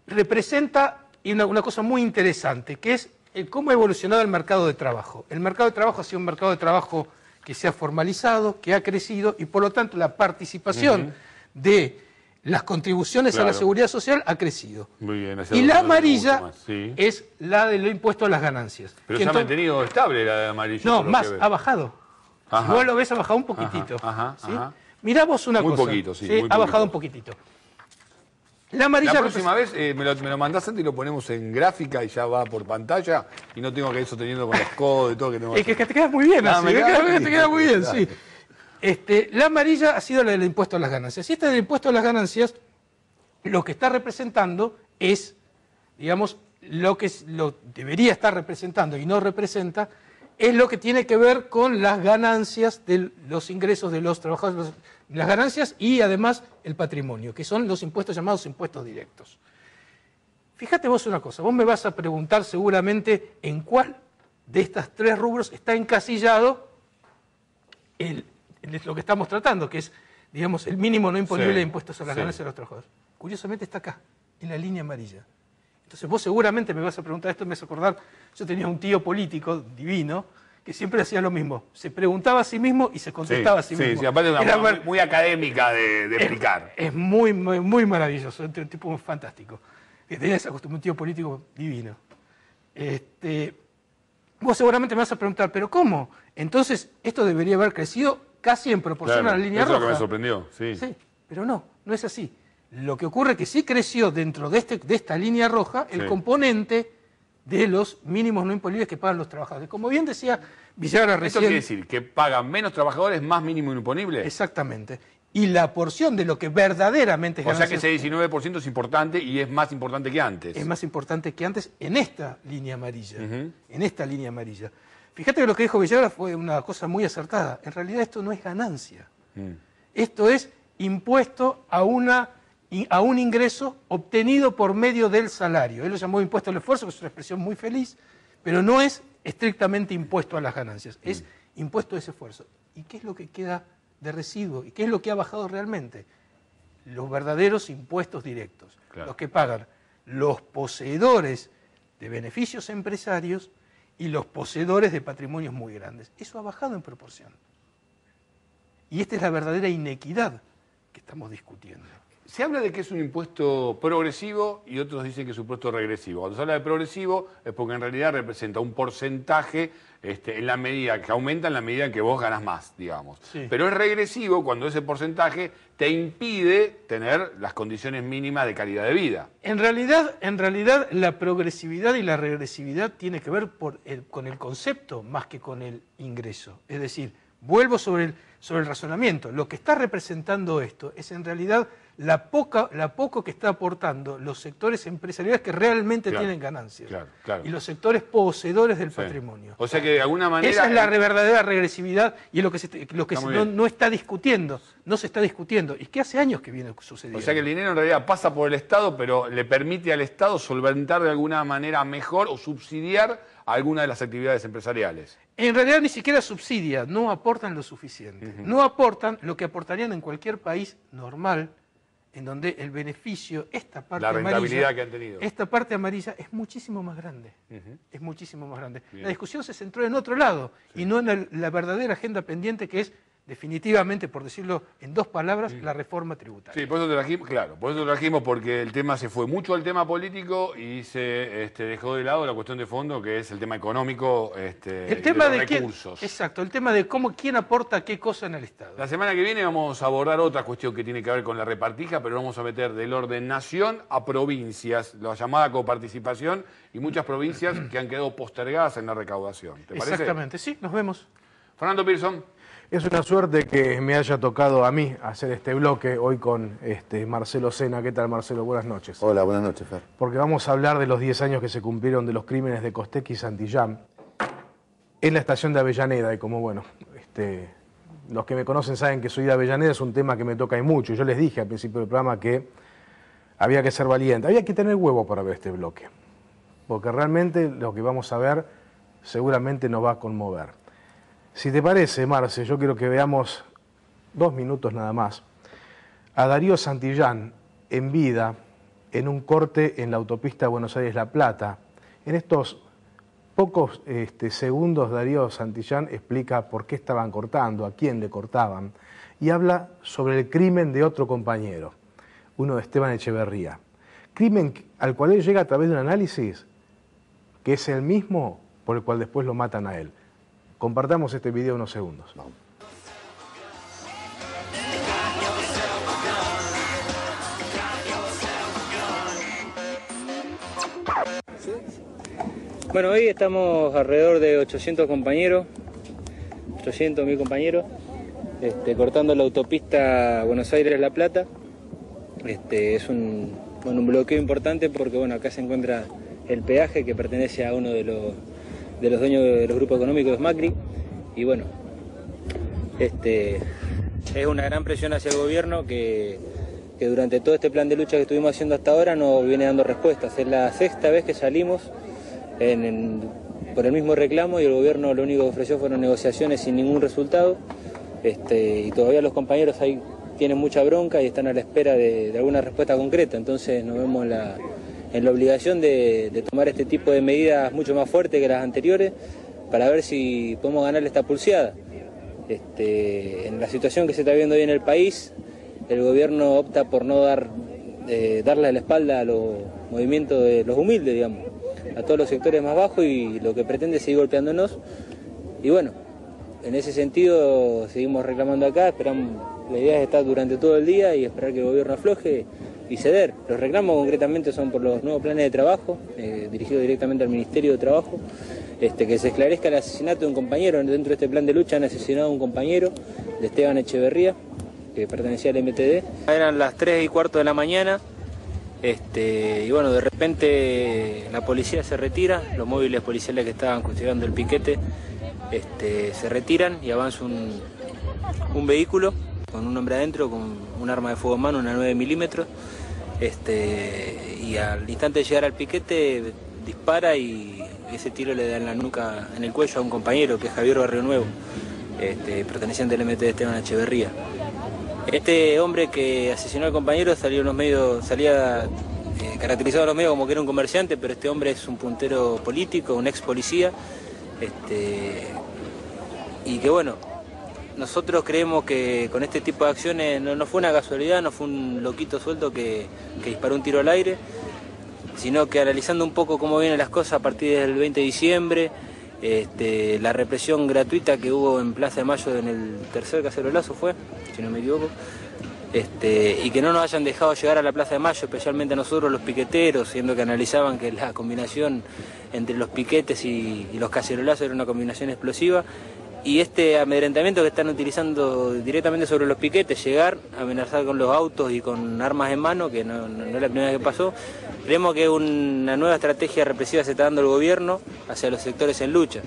Representa una cosa muy interesante, que es cómo ha evolucionado el mercado de trabajo. El mercado de trabajo ha sido un mercado de trabajo que se ha formalizado, que ha crecido, y por lo tanto la participación de las contribuciones a la seguridad social ha crecido. Muy bien. Y la amarilla es la del impuesto a las ganancias. Pero se ha mantenido estable la de amarilla. No, más, ha bajado. Si vos lo ves, ha bajado un poquitito. ¿Sí? Mirá vos una cosa. Muy poquito, sí. Muy ha bajado un poquitito. La amarilla. La próxima vez me lo mandás antes y lo ponemos en gráfica y ya va por pantalla y no tengo que ir sosteniendo con los codos y todo que tengo. Es que te queda muy bien así. Te queda muy bien, sí. La amarilla ha sido la del impuesto a las ganancias. Y esta del impuesto a las ganancias, lo que está representando es, digamos, lo que debería estar representando y no representa, es lo que tiene que ver con las ganancias de los ingresos de los trabajadores, las ganancias y además el patrimonio, que son los impuestos llamados impuestos directos. Fíjate vos una cosa, vos me vas a preguntar seguramente en cuál de estas tres rubros está encasillado lo que estamos tratando, que es, digamos, el mínimo no imponible de impuestos a las ganancias de los trabajadores. Curiosamente está acá, en la línea amarilla. Entonces vos seguramente me vas a preguntar esto, me vas a acordar, yo tenía un tío político divino que siempre hacía lo mismo, se preguntaba a sí mismo y se contestaba a sí mismo. Sí, aparte es una forma muy académica de explicar. Es muy, muy, muy maravilloso, un tipo fantástico. Tenía esa costumbre, un tío político divino. Vos seguramente me vas a preguntar, ¿pero cómo? Entonces esto debería haber crecido casi en proporción a la línea roja. Eso es lo que me sorprendió, sí. Sí, pero no es así. Lo que ocurre es que sí creció dentro de esta línea roja el componente de los mínimos no imponibles que pagan los trabajadores. Como bien decía Villagra recién... ¿Esto quiere decir que pagan menos trabajadores, más mínimo imponible? Exactamente. Y la porción de lo que verdaderamente es ganancia... O sea que ese 19% es importante y es más importante que antes. Es más importante que antes en esta línea amarilla. En esta línea amarilla. Fíjate que lo que dijo Villagra fue una cosa muy acertada. En realidad esto no es ganancia. Esto es impuesto a un ingreso obtenido por medio del salario. Él lo llamó impuesto al esfuerzo, que es una expresión muy feliz, pero no es estrictamente impuesto a las ganancias, es impuesto a ese esfuerzo. ¿Y qué es lo que queda de residuo? ¿Y qué es lo que ha bajado realmente? Los verdaderos impuestos directos, los que pagan los poseedores de beneficios empresarios y los poseedores de patrimonios muy grandes. Eso ha bajado en proporción. Y esta es la verdadera inequidad que estamos discutiendo. Se habla de que es un impuesto progresivo y otros dicen que es un impuesto regresivo. Cuando se habla de progresivo es porque en realidad representa un porcentaje en la medida que aumenta en la medida en que vos ganás más, digamos. Sí. Pero es regresivo cuando ese porcentaje te impide tener las condiciones mínimas de calidad de vida. En realidad la progresividad y la regresividad tiene que ver con el concepto más que con el ingreso. Es decir, vuelvo sobre el razonamiento. Lo que está representando esto es en realidad la poco que está aportando los sectores empresariales que realmente tienen ganancias. Claro. Y los sectores poseedores del patrimonio. O sea que de alguna manera... Esa es la verdadera regresividad y es lo que no está discutiendo, no se está discutiendo. Y que hace años que viene sucediendo. O sea que el dinero en realidad pasa por el Estado, pero le permite al Estado solventar de alguna manera mejor o subsidiar alguna de las actividades empresariales. En realidad ni siquiera subsidia, no aportan lo suficiente. No aportan lo que aportarían en cualquier país normal, en donde el beneficio, esta parte amarilla... La rentabilidad que han tenido. Esta parte amarilla es muchísimo más grande. Es muchísimo más grande. Bien. La discusión se centró en otro lado, y no en la verdadera agenda pendiente que es, definitivamente, por decirlo en dos palabras, la reforma tributaria. Sí, por eso te trajimos, claro, por eso te trajimos porque el tema se fue mucho al tema político y se dejó de lado la cuestión de fondo, que es el tema económico, el tema de los de recursos. Exacto, el tema de quién aporta qué cosa en el Estado. La semana que viene vamos a abordar otra cuestión que tiene que ver con la repartija, pero vamos a meter del orden nación a provincias, la llamada coparticipación, y muchas provincias que han quedado postergadas en la recaudación. ¿Te parece? Exactamente, sí, nos vemos. Fernando Pearson. Es una suerte que me haya tocado a mí hacer este bloque hoy con Marcelo Sena. ¿Qué tal, Marcelo? Buenas noches. Hola, buenas noches, Fer. Porque vamos a hablar de los 10 años que se cumplieron de los crímenes de Costec y Santillán en la estación de Avellaneda. Y como, bueno, los que me conocen saben que soy de Avellaneda, es un tema que me toca y mucho. Yo les dije al principio del programa que había que ser valiente, había que tener huevo para ver este bloque. Porque realmente lo que vamos a ver seguramente nos va a conmover. Si te parece, Marce, yo quiero que veamos 2 minutos nada más a Darío Santillán en vida, en un corte en la autopista Buenos Aires-La Plata. En estos pocos segundos, Darío Santillán explica por qué estaban cortando, a quién le cortaban, y habla sobre el crimen de otro compañero, uno de Esteban Echeverría. Crimen al cual él llega a través de un análisis que es el mismo por el cual después lo matan a él. Compartamos este video unos segundos. Vamos. Bueno, hoy estamos alrededor de 800 compañeros, 800.000 compañeros, cortando la autopista Buenos Aires-La Plata. Es un bloqueo importante porque acá se encuentra el peaje que pertenece a uno de los dueños de los grupos económicos Macri, y es una gran presión hacia el gobierno que durante todo este plan de lucha que estuvimos haciendo hasta ahora no viene dando respuestas. Es la 6ª vez que salimos por el mismo reclamo y el gobierno lo único que ofreció fueron negociaciones sin ningún resultado, y todavía los compañeros ahí tienen mucha bronca y están a la espera de alguna respuesta concreta. Entonces nos vemos en la obligación de tomar este tipo de medidas mucho más fuertes que las anteriores para ver si podemos ganarle esta pulseada. En la situación que se está viendo hoy en el país, el gobierno opta por no darle la espalda a los movimientos de los humildes, digamos, a todos los sectores más bajos, y lo que pretende es seguir golpeándonos. Y en ese sentido seguimos reclamando acá, la idea es estar durante todo el día y esperar que el gobierno afloje y ceder. Los reclamos concretamente son por los nuevos planes de trabajo, dirigidos directamente al Ministerio de Trabajo, que se esclarezca el asesinato de un compañero. Dentro de este plan de lucha han asesinado a un compañero de Esteban Echeverría, que pertenecía al MTD. Eran las 3:15 de la mañana, de repente la policía se retira, los móviles policiales que estaban custodiando el piquete se retiran y avanza un vehículo con un hombre adentro con un arma de fuego en mano, una 9 milímetros, y al instante de llegar al piquete dispara y ese tiro le da en la nuca, en el cuello, a un compañero que es Javier Barrio Nuevo, perteneciente al MT de Esteban Echeverría. Este hombre que asesinó al compañero salía caracterizado a los medios como que era un comerciante, pero este hombre es un puntero político, un ex policía, y que bueno, nosotros creemos que con este tipo de acciones no fue una casualidad, no fue un loquito suelto que disparó un tiro al aire, sino que analizando un poco cómo vienen las cosas a partir del 20 de diciembre, la represión gratuita que hubo en Plaza de Mayo en el tercer cacerolazo fue, si no me equivoco, y que no nos hayan dejado llegar a la Plaza de Mayo, especialmente a nosotros los piqueteros, siendo que analizaban que la combinación entre los piquetes y los cacerolazos era una combinación explosiva, y este amedrentamiento que están utilizando directamente sobre los piquetes, llegar, amenazar con los autos y con armas en mano, que no es la primera vez que pasó. Creemos que una nueva estrategia represiva se está dando el gobierno hacia los sectores en lucha.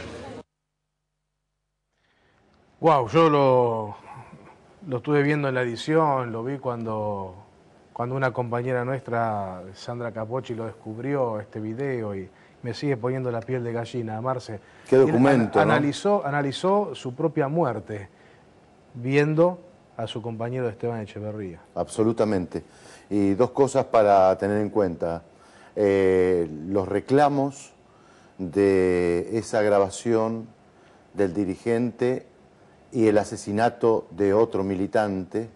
Wow, yo lo estuve viendo en la edición, lo vi cuando una compañera nuestra, Sandra Capocci, lo descubrió, este video, y me sigue poniendo la piel de gallina, Marce. Qué documento, ¿no? Analizó su propia muerte, viendo a su compañero Esteban Echeverría. Absolutamente. Y dos cosas para tener en cuenta. Los reclamos de esa grabación del dirigente y el asesinato de otro militante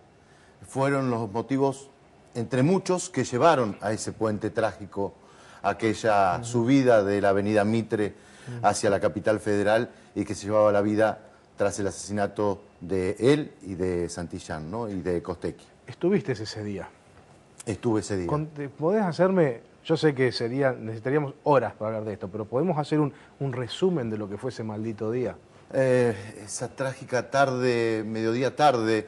fueron los motivos, entre muchos, que llevaron a ese puente trágico, aquella subida de la avenida Mitre hacia la capital federal, y que se llevaba la vida tras el asesinato de él y de Santillán, ¿no? Y de Costecchi. ¿Estuviste ese día? Estuve ese día. ¿Podés hacerme, yo sé que necesitaríamos horas para hablar de esto, pero podemos hacer un resumen de lo que fue ese maldito día? Esa trágica tarde, mediodía tarde,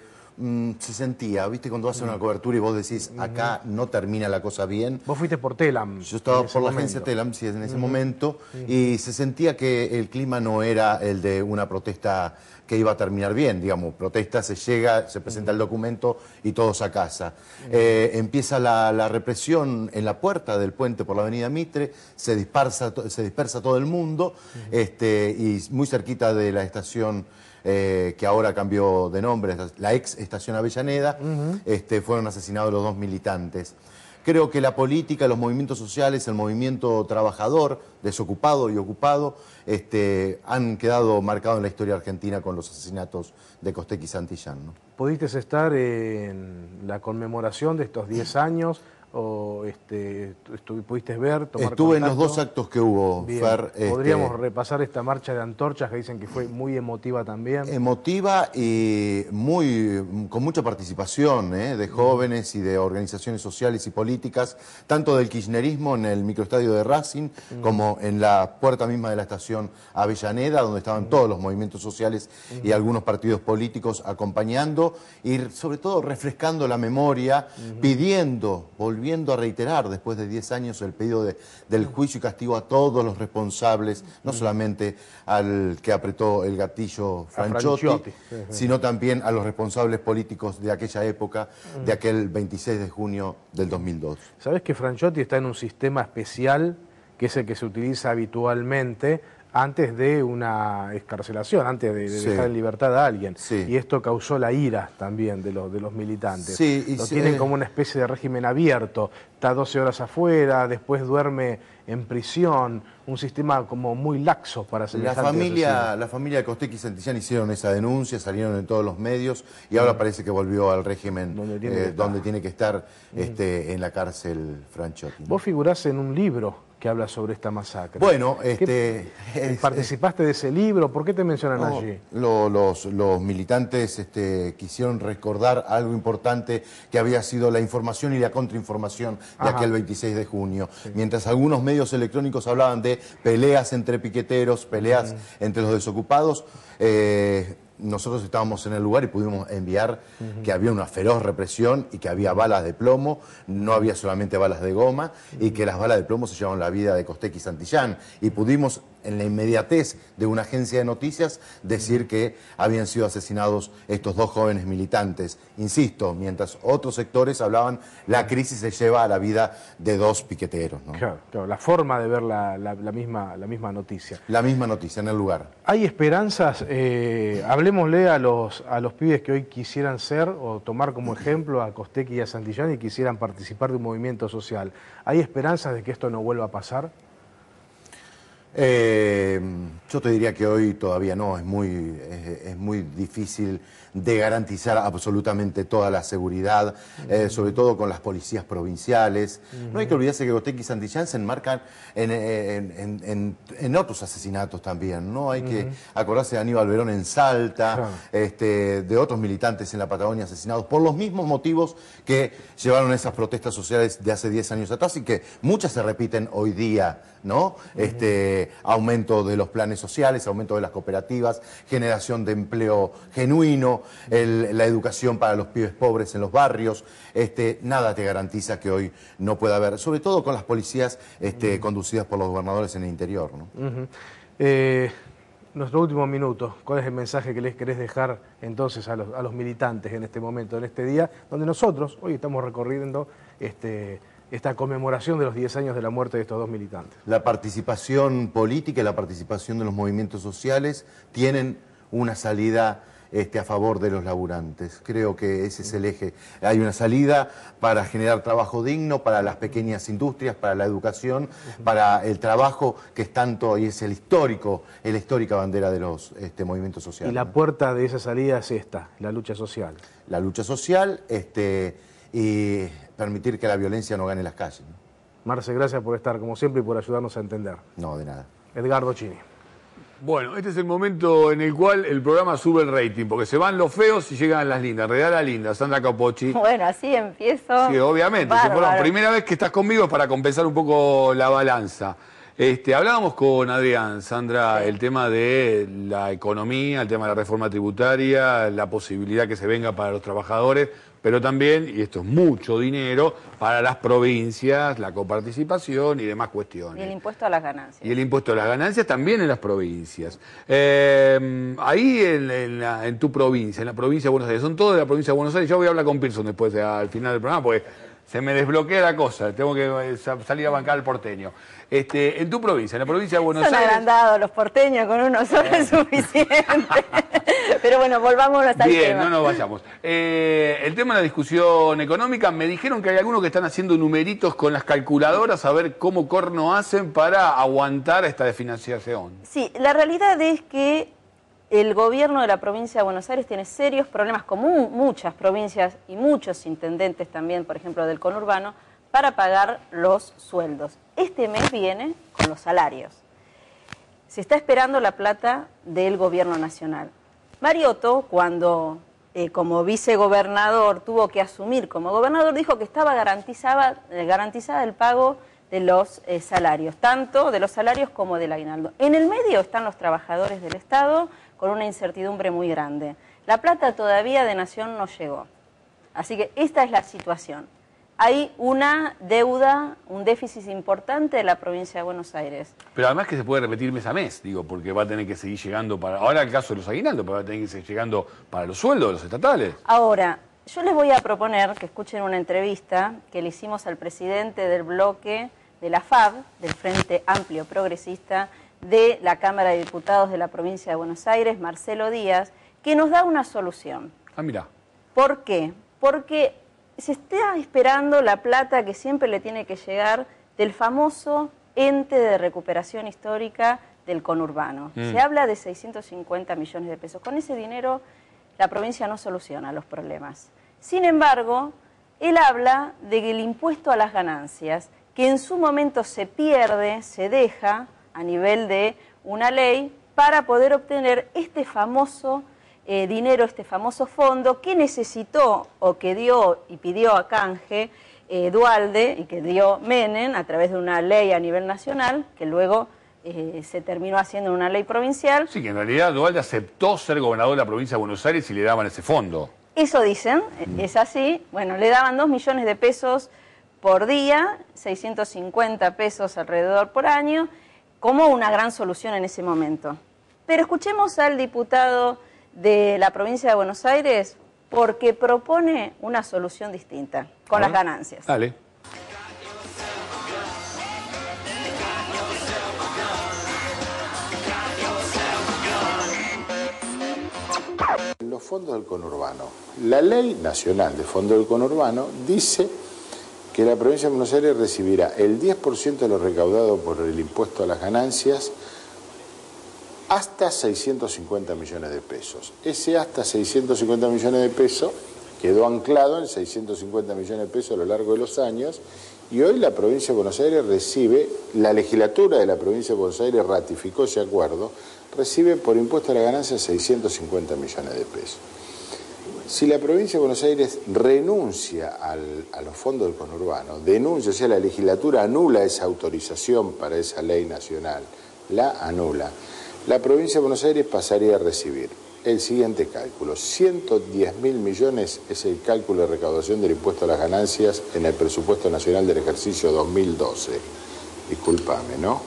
se sentía, ¿viste? Cuando vas a una cobertura y vos decís, acá no termina la cosa bien. Vos fuiste por Telam. Yo estaba por la agencia Telam, sí, en ese momento, y se sentía que el clima no era el de una protesta que iba a terminar bien, digamos, protesta, se llega, se presenta el documento y todos a casa. Empieza la represión en la puerta del puente por la avenida Mitre, se dispersa todo el mundo, y muy cerquita de la estación que ahora cambió de nombre, la ex estación Avellaneda, fueron asesinados los dos militantes. Creo que la política, los movimientos sociales, el movimiento trabajador, desocupado y ocupado, han quedado marcados en la historia argentina con los asesinatos de Costecchi y Santillán, ¿no? ¿Pudiste estar en la conmemoración de estos 10 años? ¿O pudiste ver, tomar Estuve contacto? en los dos actos que hubo, Bien. Fer. ¿Podríamos repasar esta marcha de antorchas que dicen que fue muy emotiva también? Emotiva y con mucha participación de jóvenes y de organizaciones sociales y políticas, tanto del kirchnerismo en el microestadio de Racing, como en la puerta misma de la estación Avellaneda, donde estaban todos los movimientos sociales y algunos partidos políticos acompañando y sobre todo refrescando la memoria, volviendo a reiterar después de 10 años el pedido del juicio y castigo a todos los responsables, no solamente al que apretó el gatillo Franchotti, sino también a los responsables políticos de aquella época, de aquel 26 de junio del 2002. ¿Sabés que Franchotti está en un sistema especial, que es el que se utiliza habitualmente antes de una excarcelación, antes de dejar en libertad a alguien? Sí. Y esto causó la ira también de los militantes. Sí, y tienen como una especie de régimen abierto, está 12 horas afuera, después duerme en prisión, un sistema como muy laxo para semejante asesino. La familia de Costecchi y Santillán hicieron esa denuncia, salieron en todos los medios y ahora parece que volvió al régimen donde tiene que estar en la cárcel Franchotti, ¿no? Vos figurás en un libro que habla sobre esta masacre. Bueno, ¿participaste de ese libro? ¿Por qué te mencionan allí? Los militantes quisieron recordar algo importante que había sido la información y la contrainformación de aquel 26 de junio. Sí. Mientras algunos medios electrónicos hablaban de peleas entre piqueteros, peleas entre los desocupados, nosotros estábamos en el lugar y pudimos enviar que había una feroz represión y que había balas de plomo, no había solamente balas de goma, y que las balas de plomo se llevaron la vida de Costecchi y Santillán. Y pudimos, en la inmediatez de una agencia de noticias, decir que habían sido asesinados estos dos jóvenes militantes. Insisto, mientras otros sectores hablaban, la crisis se lleva a la vida de dos piqueteros, ¿no? Claro, la forma de ver la misma noticia. La misma noticia en el lugar. ¿Hay esperanzas? Hablemos hablemosle a los pibes que hoy quisieran ser o tomar como ejemplo a Costecchi y a Santillán y quisieran participar de un movimiento social. ¿Hay esperanzas de que esto no vuelva a pasar? Yo te diría que hoy todavía no, es muy difícil de garantizar absolutamente toda la seguridad, sobre todo con las policías provinciales. No hay que olvidarse que Costecchi y Santillán se enmarcan en otros asesinatos también, ¿no? Hay que acordarse de Aníbal Verón en Salta, de otros militantes en la Patagonia asesinados por los mismos motivos que llevaron esas protestas sociales de hace 10 años atrás y que muchas se repiten hoy día, ¿no? Aumento de los planes sociales, aumento de las cooperativas, generación de empleo genuino, la educación para los pibes pobres en los barrios. Nada te garantiza que hoy no pueda haber, sobre todo con las policías conducidas por los gobernadores en el interior, ¿no? Nuestro último minuto, ¿cuál es el mensaje que les querés dejar entonces a los militantes en este momento, en este día, donde nosotros hoy estamos recorriendo esta conmemoración de los 10 años de la muerte de estos dos militantes? La participación política y la participación de los movimientos sociales tienen una salida a favor de los laburantes. Creo que ese es el eje. Hay una salida para generar trabajo digno, para las pequeñas industrias, para la educación, para el trabajo que es tanto y es la histórica bandera de los movimientos sociales. Y la puerta de esa salida es esta, la lucha social. La lucha social y permitir que la violencia no gane las calles, ¿no? Marce, gracias por estar como siempre y por ayudarnos a entender. No, de nada. Edgardo Chini. Bueno, este es el momento en el cual el programa sube el rating, porque se van los feos y llegan las lindas. En realidad la linda, Sandra Capocci. Bueno, así empiezo. Sí, obviamente. Primera vez que estás conmigo es para compensar un poco la balanza. Hablábamos con Adrián, Sandra, el tema de la economía, el tema de la reforma tributaria, la posibilidad que se venga para los trabajadores, pero también, y esto es mucho dinero, para las provincias, la coparticipación y demás cuestiones. Y el impuesto a las ganancias. Y el impuesto a las ganancias también en las provincias. Ahí en tu provincia, en la provincia de Buenos Aires, son todos de la provincia de Buenos Aires. Yo voy a hablar con Pearson después, al final del programa, porque se me desbloquea la cosa, tengo que salir a bancar al porteño. En tu provincia, en la provincia de Buenos Aires... Son agrandados los porteños, con uno solo es suficiente. Pero bueno, volvamos al tema. Bien, no nos vayamos. El tema de la discusión económica, me dijeron que hay algunos que están haciendo numeritos con las calculadoras a ver cómo corno hacen para aguantar esta desfinanciación. Sí, la realidad es que el gobierno de la provincia de Buenos Aires tiene serios problemas, como muchas provincias y muchos intendentes también, por ejemplo, del conurbano, para pagar los sueldos. Este mes viene con los salarios. Se está esperando la plata del gobierno nacional. Mariotto, cuando como vicegobernador tuvo que asumir como gobernador, dijo que estaba garantizada el pago de los salarios, tanto de los salarios como del aguinaldo. En el medio están los trabajadores del Estado con una incertidumbre muy grande. La plata todavía de Nación no llegó. Así que esta es la situación. Hay una deuda, un déficit importante de la provincia de Buenos Aires. Pero además que se puede repetir mes a mes, digo, porque va a tener que seguir llegando para... Ahora el caso de los aguinaldos, pero va a tener que seguir llegando para los sueldos de los estatales. Ahora, yo les voy a proponer que escuchen una entrevista que le hicimos al presidente del bloque de la FAB, del Frente Amplio Progresista, de la Cámara de Diputados de la provincia de Buenos Aires, Marcelo Díaz, que nos da una solución. Ah, mira. ¿Por qué? Porque se está esperando la plata que siempre le tiene que llegar del famoso ente de recuperación histórica del conurbano. Se habla de 650 millones de pesos. Con ese dinero la provincia no soluciona los problemas. Sin embargo, él habla del impuesto a las ganancias, que en su momento se pierde, se deja a nivel de una ley para poder obtener este famoso dinero, este famoso fondo que necesitó o que dio y pidió a canje Duhalde y que dio Menem a través de una ley a nivel nacional que luego se terminó haciendo una ley provincial. Sí, que en realidad Duhalde aceptó ser gobernador de la provincia de Buenos Aires y le daban ese fondo. Eso dicen, es así. Bueno, le daban 2 millones de pesos por día, 650 pesos alrededor por año, como una gran solución en ese momento. Pero escuchemos al diputado de la provincia de Buenos Aires porque propone una solución distinta con las ganancias. Dale. fondos del conurbano. La ley nacional de fondos del conurbano dice que la provincia de Buenos Aires recibirá el 10% de lo recaudado por el impuesto a las ganancias hasta 650 millones de pesos. Ese hasta 650 millones de pesos quedó anclado en 650 millones de pesos a lo largo de los años y hoy la provincia de Buenos Aires recibe, la legislatura de la provincia de Buenos Aires ratificó ese acuerdo, recibe por impuesto a la ganancia 650 millones de pesos. Si la provincia de Buenos Aires renuncia a los fondos del conurbano, denuncia, o sea, la legislatura anula esa autorización para esa ley nacional, la anula, la provincia de Buenos Aires pasaría a recibir el siguiente cálculo. 110.000 millones es el cálculo de recaudación del impuesto a las ganancias en el presupuesto nacional del ejercicio 2012. Discúlpame, ¿no?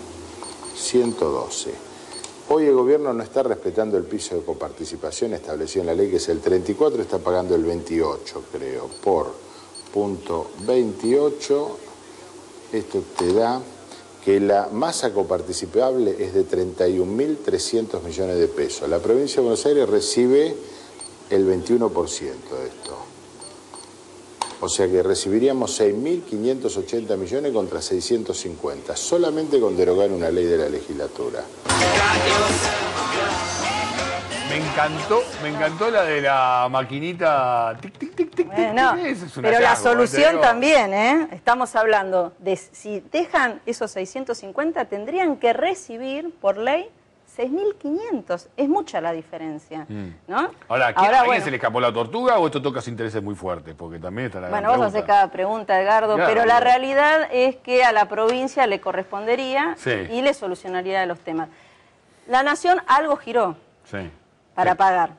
112. Hoy el gobierno no está respetando el piso de coparticipación establecido en la ley, que es el 34, está pagando el 28, creo, por punto 28. Esto te da que la masa coparticipable es de 31.300 millones de pesos. La provincia de Buenos Aires recibe el 21% de esto. O sea que recibiríamos 6.580 millones contra 650, solamente con derogar una ley de la legislatura. Me encantó la de la maquinita tic, tic, tic, tic, bueno, es un pero hallazgo, la solución ¿no? también, ¿eh? Estamos hablando de si dejan esos 650, tendrían que recibir por ley 6.500. Es mucha la diferencia, ¿no? Ahora, ¿a alguien se le escapó la tortuga o esto toca intereses muy fuertes? Porque también está la gran Bueno, vos haces cada pregunta, Edgardo, claro, pero la realidad es que a la provincia le correspondería y le solucionaría los temas. La Nación algo giró para pagar,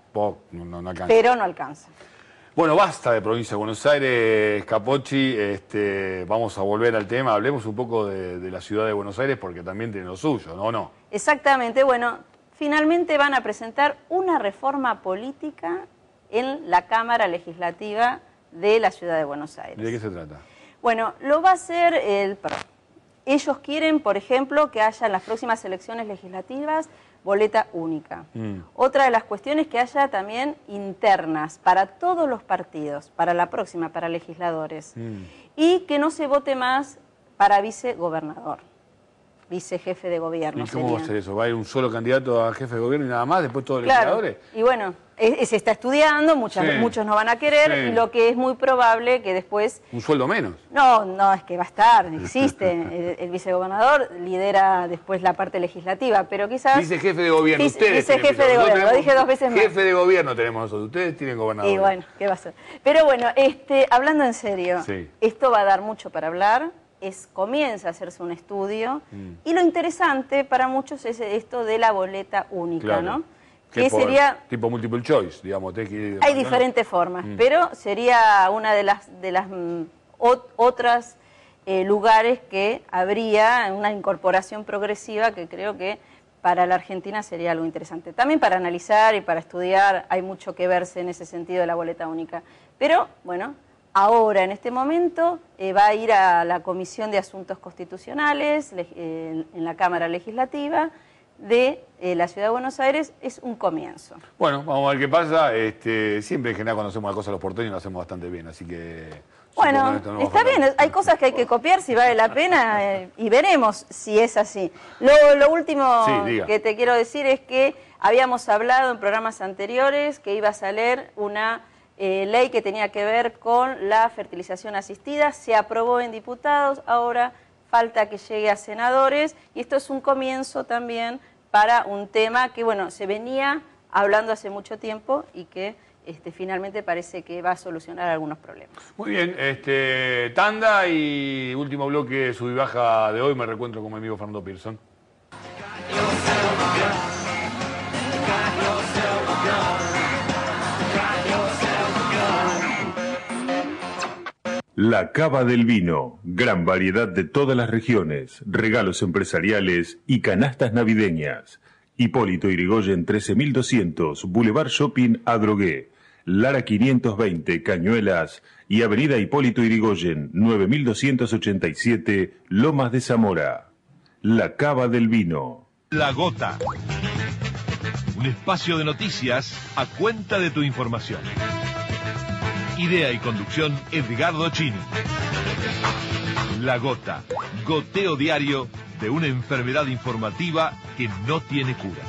no alcanza. pero no alcanza. Bueno, basta de provincia de Buenos Aires, Capocci, vamos a volver al tema, hablemos un poco de la ciudad de Buenos Aires porque también tiene lo suyo, ¿no? ¿No? Exactamente, bueno, finalmente van a presentar una reforma política en la Cámara Legislativa de la ciudad de Buenos Aires. ¿De qué se trata? Bueno, lo va a hacer el PRO. Ellos quieren, por ejemplo, que haya en las próximas elecciones legislativas boleta única. Otra de las cuestiones que haya también internas para todos los partidos, para la próxima, para legisladores. Y que no se vote más para vicegobernador, vicejefe de gobierno. ¿Y cómo va a ser eso? ¿Va a ir un solo candidato a jefe de gobierno y nada más, después todos los legisladores? Y bueno, se está estudiando, muchos no van a querer, y lo que es muy probable que después... ¿Un sueldo menos? No, es que va a estar, existe. El vicegobernador lidera después la parte legislativa, pero quizás... Vicejefe de gobierno, ustedes vicejefe de gobierno, lo dije 2 veces más. Jefe de gobierno tenemos nosotros, ustedes tienen gobernador. Y bueno, ¿qué va a ser? Pero bueno, hablando en serio, esto va a dar mucho para hablar. Comienza a hacerse un estudio y lo interesante para muchos es esto de la boleta única, ¿no? Que sería tipo multiple choice, digamos. Hay diferentes formas, pero sería una de las otras lugares que habría una incorporación progresiva que creo que para la Argentina sería algo interesante. También para analizar y para estudiar hay mucho que verse en ese sentido de la boleta única. Pero, bueno, ahora, en este momento, va a ir a la Comisión de Asuntos Constitucionales en la Cámara Legislativa de la Ciudad de Buenos Aires. Es un comienzo. Bueno, vamos a ver qué pasa. Siempre en general cuando hacemos las cosas los porteños lo hacemos bastante bien, así que... Bueno, está bien, hay cosas que hay que copiar si vale la pena y veremos si es así. Lo último que te quiero decir es que habíamos hablado en programas anteriores que iba a salir una... ley que tenía que ver con la fertilización asistida, se aprobó en diputados, ahora falta que llegue a senadores y esto es un comienzo también para un tema que, bueno, se venía hablando hace mucho tiempo y que finalmente parece que va a solucionar algunos problemas. Muy bien, tanda y último bloque sub y baja de hoy, me reencuentro con mi amigo Fernando Pearson. La Cava del Vino, gran variedad de todas las regiones, regalos empresariales y canastas navideñas. Hipólito Yrigoyen 13200, Boulevard Shopping Adrogué, Lara 520, Cañuelas y Avenida Hipólito Yrigoyen 9287, Lomas de Zamora. La Cava del Vino. La Gota. Un espacio de noticias a cuenta de tu información. Idea y conducción, Edgardo Chini. La Gota, goteo diario de una enfermedad informativa que no tiene cura.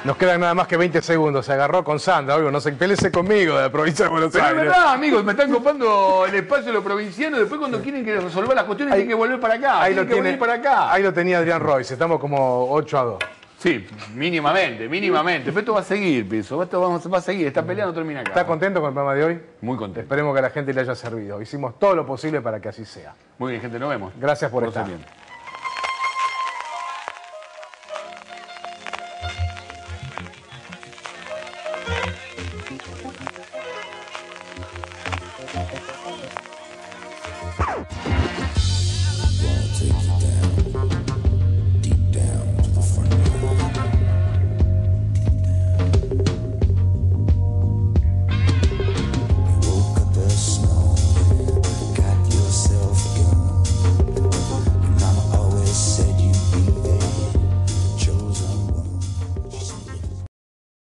Nos quedan nada más que 20 segundos. Se agarró con Sandra, obvio, no se pelece conmigo de la provincia de Buenos Pero Aires. es verdad, amigos, me están copando el espacio de los provincianos. Después cuando quieren que resolver las cuestiones tienen que volver para acá. Ahí lo Tienen que tiene, volver para acá. ahí lo tenía Adrián Royce. Estamos como 8-2. Sí, mínimamente. Pero esto va a seguir, pienso. Esto va a seguir. Esta pelea no termina acá. ¿Está contento con el programa de hoy? Muy contento. Esperemos que a la gente le haya servido. Hicimos todo lo posible para que así sea. Muy bien, gente, nos vemos. Gracias por estar. Bien. We'll be right back.